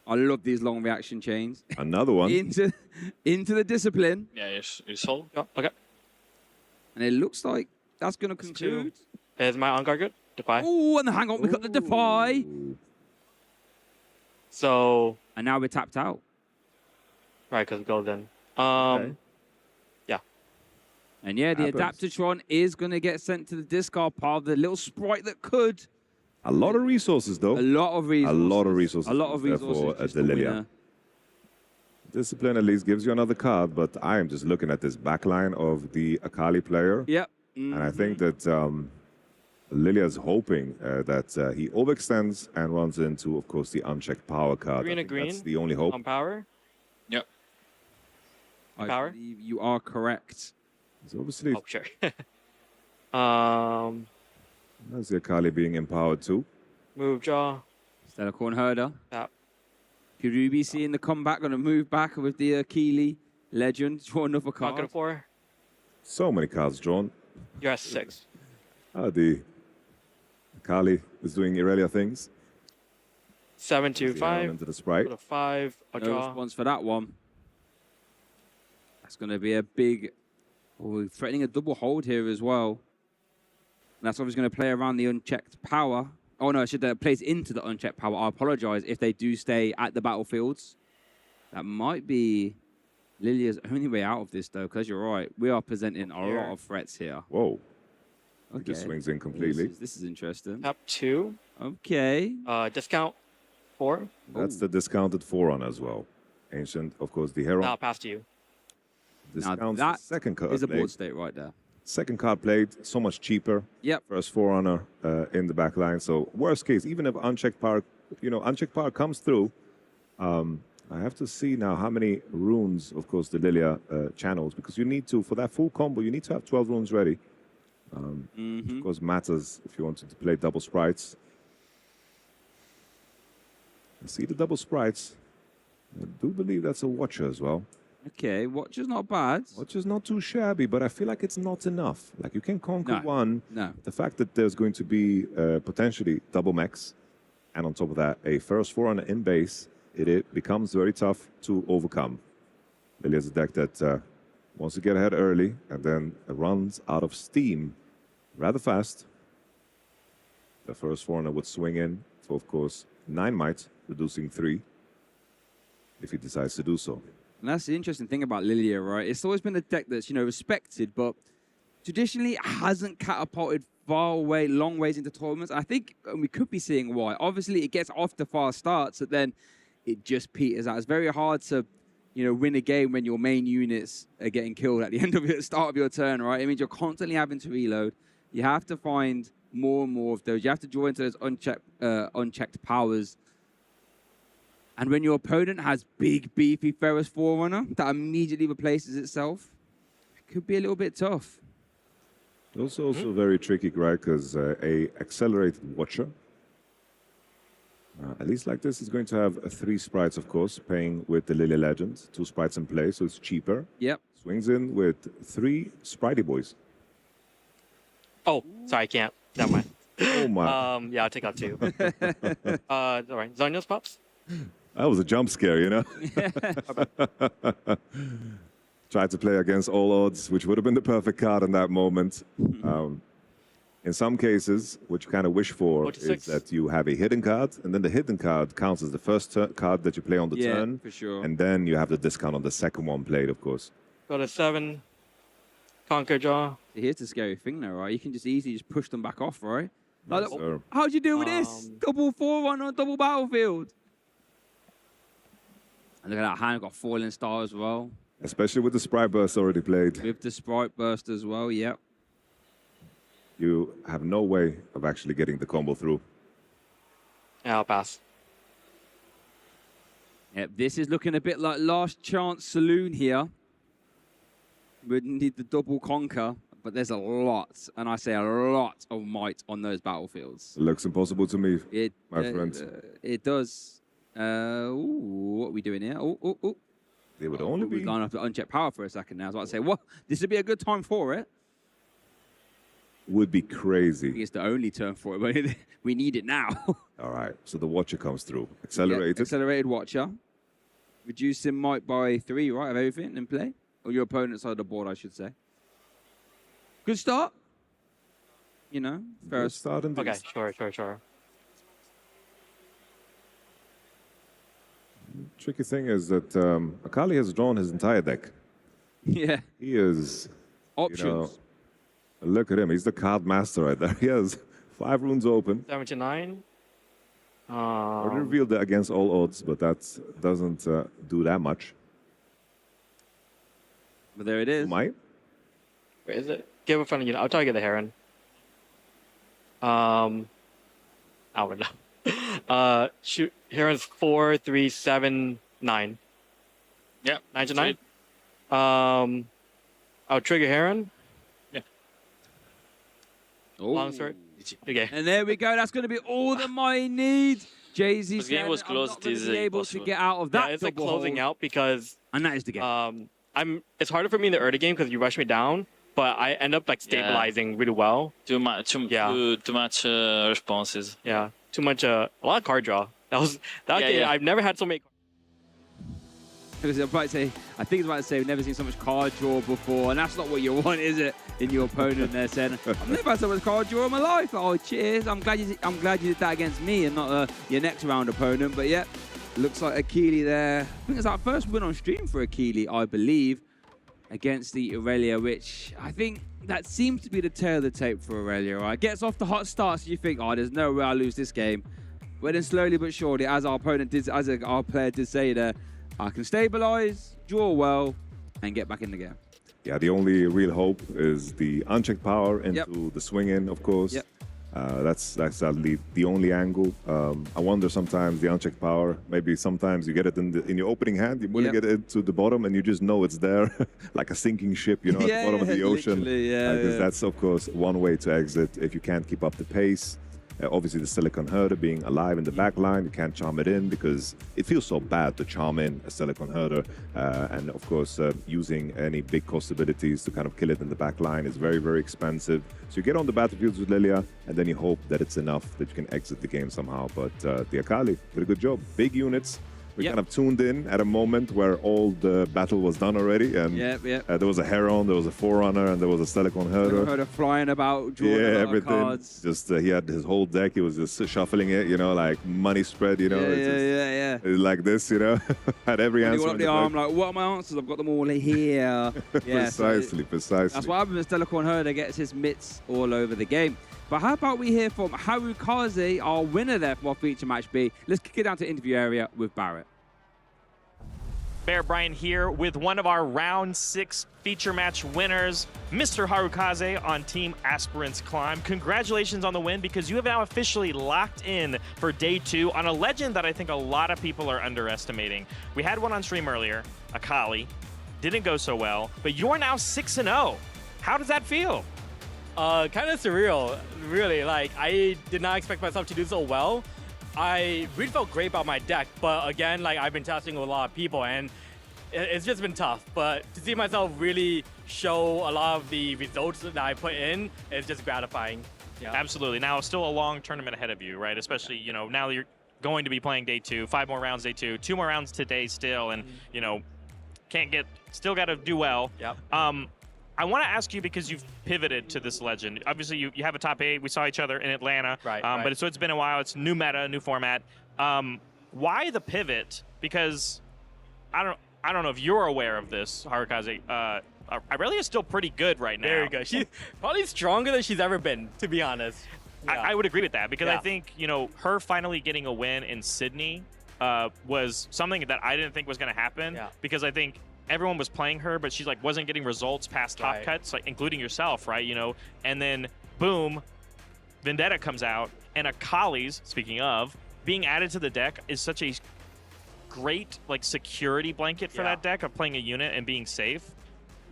I love these long reaction chains. Another one. into the discipline. Yeah, you sold. Oh, okay. And it looks like that's going to That's conclude. Is my on guard good? Defy. Oh, and hang on, we got the Defy. Ooh. So, And now we're tapped out. right, because golden. Okay. And yeah, the Happens. Adaptatron is going to get sent to the discard pile. The little sprite that could. A lot of resources, though. A lot of resources. A lot of resources. A lot of there resources. for just the to win Lilia. Discipline at least gives you another card, but I am just looking at this backline of the Akali player. Yep. And I think that Lilia's hoping that he overextends and runs into, of course, the unchecked power card. Green I and think That's green the only hope. on power. Yep. I Power? believe you are correct. So obviously, Oh, sure. that's the Akali being empowered too. Move jaw. Stellar Corn Herder. Tap. Could we be seeing the comeback? Going to move back with the Akali legend. Draw another Not card. good at 4. So many cards drawn. You're at 6. The Akali is doing Irelia things. 7 to The Heron 5. into the sprite. Go to 5. I'll No draw. response for that one. That's going to be a big... Oh, we're threatening a double hold here as well. And that's obviously going to play around the unchecked power. Oh, no, it should plays into the unchecked power. I apologize if they do stay at the battlefields. That might be Lilia's only way out of this, though, because you're right. We are presenting a lot of threats here. Whoa. He Okay. just swings in completely. This is interesting. Tap 2. Okay. Discount 4. That's the discounted Forerunner as well. Ancient, of course, the Hero. Now pass to you. Discounts the that second card is a played. board state right there. Second card played, so much cheaper. Yep. First Forerunner in the back line. So worst case, even if unchecked power, unchecked power comes through, I have to see now how many runes, of course, the Lilia channels, because you need to, for that full combo, you need to have 12 runes ready. Of course, matters if you wanted to play double sprites. I see the double sprites. I do believe that's a Watcher as well. Okay, Watcher's not bad. Watcher's not too shabby, but I feel like it's not enough. Like you can conquer No. one. No. The fact that there's going to be potentially double mechs, and on top of that, a first Forerunner in base, it becomes very tough to overcome. Lilia's a deck that wants to get ahead early and then runs out of steam rather fast. The first Forerunner would swing in for, of course, 9 might, reducing 3 if he decides to do so. And that's the interesting thing about Lilia, right? It's always been a deck that's, respected, but traditionally hasn't catapulted far away, long ways into tournaments. I think we could be seeing why. Obviously, it gets off to fast starts, but then it just peters out. It's very hard to, win a game when your main units are getting killed at the end of the start of your turn, right? It means you're constantly having to reload. You have to find more and more of those. You have to draw into those unchecked powers. And when your opponent has big, beefy Ferris Forerunner that immediately replaces itself, it could be a little bit tough. Also very tricky, right? Because a accelerated Watcher, at least like this, is going to have 3 sprites, of course, paying with the Lilia Legend. 2 sprites in play, so it's cheaper. Yep. Swings in with 3 Spritey boys. Oh, sorry, I can't. Never mind. Oh my. Yeah, I'll take out 2. All right, Zonya's pops. That was a jump scare, Tried to play against all odds, which would have been the perfect card in that moment. In some cases, what you kind of wish for 46. is that you have a hidden card, and then the hidden card counts as the first card that you play on the turn. For sure. And then you have the discount on the second one played, of course. Go to 7. Conquer draw. Here's the scary thing, though, right? You can just easily just push them back off, right? Like, Yes, sir. how'd you do with this? Double Forerunner on double battlefield. And look at that hand, got Falling Star as well. Especially with the Sprite Burst already played. With the Sprite Burst as well, yep. You have no way of actually getting the combo through. Yeah, I'll pass. Yep, this is looking a bit like Last Chance Saloon here. We need the double conquer, but there's a lot, and I say a lot of might on those battlefields. It looks impossible to me, my friend. It does. What are we doing here? Oh. They would only be... We've gone off to unchecked power for a second now. So I'd say, what? This would be a good time for it. Would be I think crazy. it's the only turn for it, but we need it now. All right, so the Watcher comes through. Accelerated. Yep, accelerated Watcher. Reducing might by 3, right, of everything in play? Or your opponent's side of the board, I should say. Good start. Good First. start indeed. Okay, sure. Tricky thing is that Akali has drawn his entire deck. Yeah. He is... Options. Look at him. He's the card master right there. He has 5 runes open. 79. Already revealed that against all odds, but that doesn't do that much. But there it is. Might. Where is it? Give a front unit. I'll try to get the Heron. I don't know. Shoot. Heron's 4, 3, 7, 9. Yeah. 9 to 9. I'll trigger Heron. Yeah. Oh. Longsword. Okay. And there we go. That's going to be all that might need. Jay-Z The game said, was I'm close, not going it to is be able to impossible. get out of that Yeah, it's like double closing hold. out because And that is the game. it's harder for me in the early game because you rush me down, but I end up like stabilizing really well. Too much responses. Yeah. Too much a lot of card draw. That Yeah, game, yeah. I've never had so many I think it's about to say we've never seen so much card draw before, and that's not what you want, is it? In your opponent there saying, I've never had so much card draw in my life. Oh, cheers! I'm glad you did that against me and not your next round opponent. But yeah, looks like Akali there. I think it's our first win on stream for Akali, I believe, against the Aurelia, which I think that seems to be the tail of the tape for Aurelia. Right, gets off the hot start, so you think, oh, there's no way I'll lose this game. But then slowly but surely, as our player did say there, I can stabilize, draw well, and get back in the game. Yeah, the only real hope is the unchecked power into the swing in, of course. Yep. That's sadly the only angle. I wonder sometimes the unchecked power, maybe sometimes you get it in your opening hand, you really get it to the bottom and you just know it's there, like a sinking ship, at the bottom of the ocean. Because that's, of course, one way to exit if you can't keep up the pace. Obviously, the Silicon Herder being alive in the back line, you can't charm it in because it feels so bad to charm in a Silicon Herder. And of course, using any big cost abilities to kind of kill it in the back line is very, very expensive. So you get on the battlefields with Lilia, and then you hope that it's enough that you can exit the game somehow. But the Akali did a good job. Big units, We Yep. kind of tuned in at a moment where all the battle was done already, and Yep. there was a Heron, there was a Forerunner, and there was a Stelicon I Herder. heard her flying about, drawing a lot of everything. cards. Just he had his whole deck. He was just shuffling it, like money spread. Yeah, It's just, yeah. it's like this, had every When you answer. got up in the the arm, deck. like, what are my answers? I've got them all here. Yeah, so Precisely. that's what happens when Stelicon Herder gets his mitts all over the game. But how about we hear from Harukaze, our winner there for our feature match B. Let's kick it down to interview area with Barrett. Bear Brian here with one of our round 6 feature match winners, Mr. Harukaze on Team Aspirants Climb. Congratulations on the win, because you have now officially locked in for day 2 on a legend that I think a lot of people are underestimating. We had one on stream earlier, Akali. Didn't go so well, but you're now 6-0. How does that feel? Kind of surreal, really. Like, I did not expect myself to do so well. I really felt great about my deck, but again, like, I've been testing with a lot of people, and it's just been tough. But to see myself really show a lot of the results that I put in is just gratifying. Yeah. Absolutely. Now, still a long tournament ahead of you, right? Especially, now you're going to be playing day 2, 5 more rounds day 2, 2 more rounds today still, and, still got to do well. Yep. I want to ask you, because you've pivoted to this legend. Obviously, you have a top 8. We saw each other in Atlanta. Right, But so it's been a while. It's new meta, new format. Why the pivot? Because I don't know if you're aware of this, Harukaze. Irelia is still pretty good right now. Very good. She's probably stronger than she's ever been, to be honest. Yeah. I would agree with that, because I Yeah. think, her finally getting a win in Sydney was something that I didn't think was going to happen. Yeah. Because I think everyone was playing her, but she's wasn't getting results past top Right. cuts, including yourself, right? And then boom, Vendetta comes out, and Akali's, speaking of, being added to the deck is such a great security blanket for Yeah. that deck of playing a unit and being safe.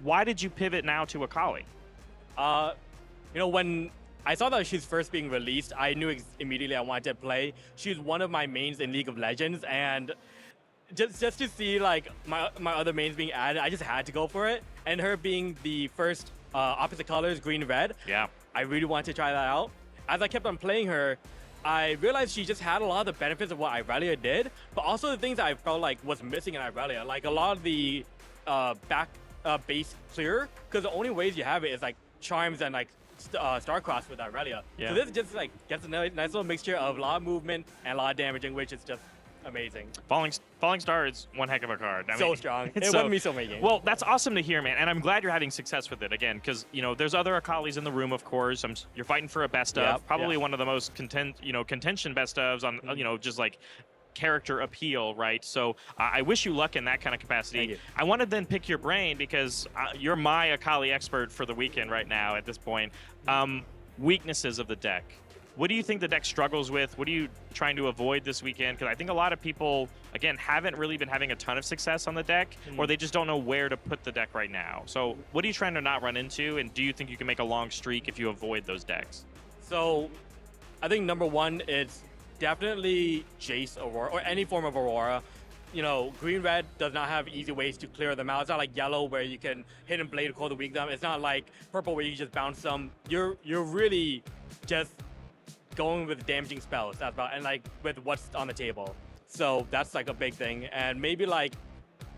Why did you pivot now to Akali? When I saw that she's first being released, I knew immediately I wanted to play. She's one of my mains in League of Legends, and just to see my other mains being added, I just had to go for it. And her being the first opposite colors, green and red, Yeah. I really wanted to try that out. As I kept on playing her, I realized she just had a lot of the benefits of what Irelia did, but also the things that I felt like was missing in Irelia, like a lot of the back base clear, because the only ways you have it is charms and Starcross with Irelia. Yeah. So this just gets a nice little mixture of a lot of movement and a lot of damaging, which is just amazing. Falling Star is one heck of a card. So strong. It won me so many games. Well, that's awesome to hear, man, and I'm glad you're having success with it again, because there's other Akalis in the room, of course. You're fighting for a best of, Yep, probably yeah. one of the most contention best ofs on just character appeal, right? So I wish you luck in that kind of capacity. Thank you. I want to then pick your brain, because you're my Akali expert for the weekend right now at this point. Weaknesses of the deck. What do you think the deck struggles with? What are you trying to avoid this weekend? Because I think a lot of people, again, haven't really been having a ton of success on the deck, or they just don't know where to put the deck right now. So what are you trying to not run into, and do you think you can make a long streak if you avoid those decks? So I think number one is definitely Jace Aurora, or any form of Aurora. Green-red does not have easy ways to clear them out. It's not like yellow where you can hit and blade to call the weak them. It's not like purple where you just bounce them. You're really just going with damaging spells. That's about, and with what's on the table. So that's a big thing. And maybe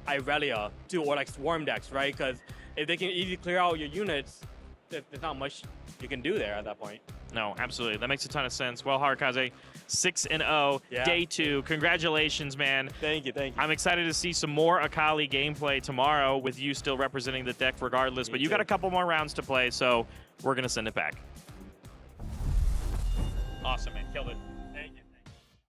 Irelia too, or Swarm decks, right? Because if they can easily clear out your units, there's not much you can do there at that point. No, absolutely. That makes a ton of sense. Well, Harukaze, 6-0, Yeah. day 2. Congratulations, man. Thank you. I'm excited to see some more Akali gameplay tomorrow with you still representing the deck regardless. But you got a couple more rounds to play, so we're going to send it back. Awesome, man. Killed it.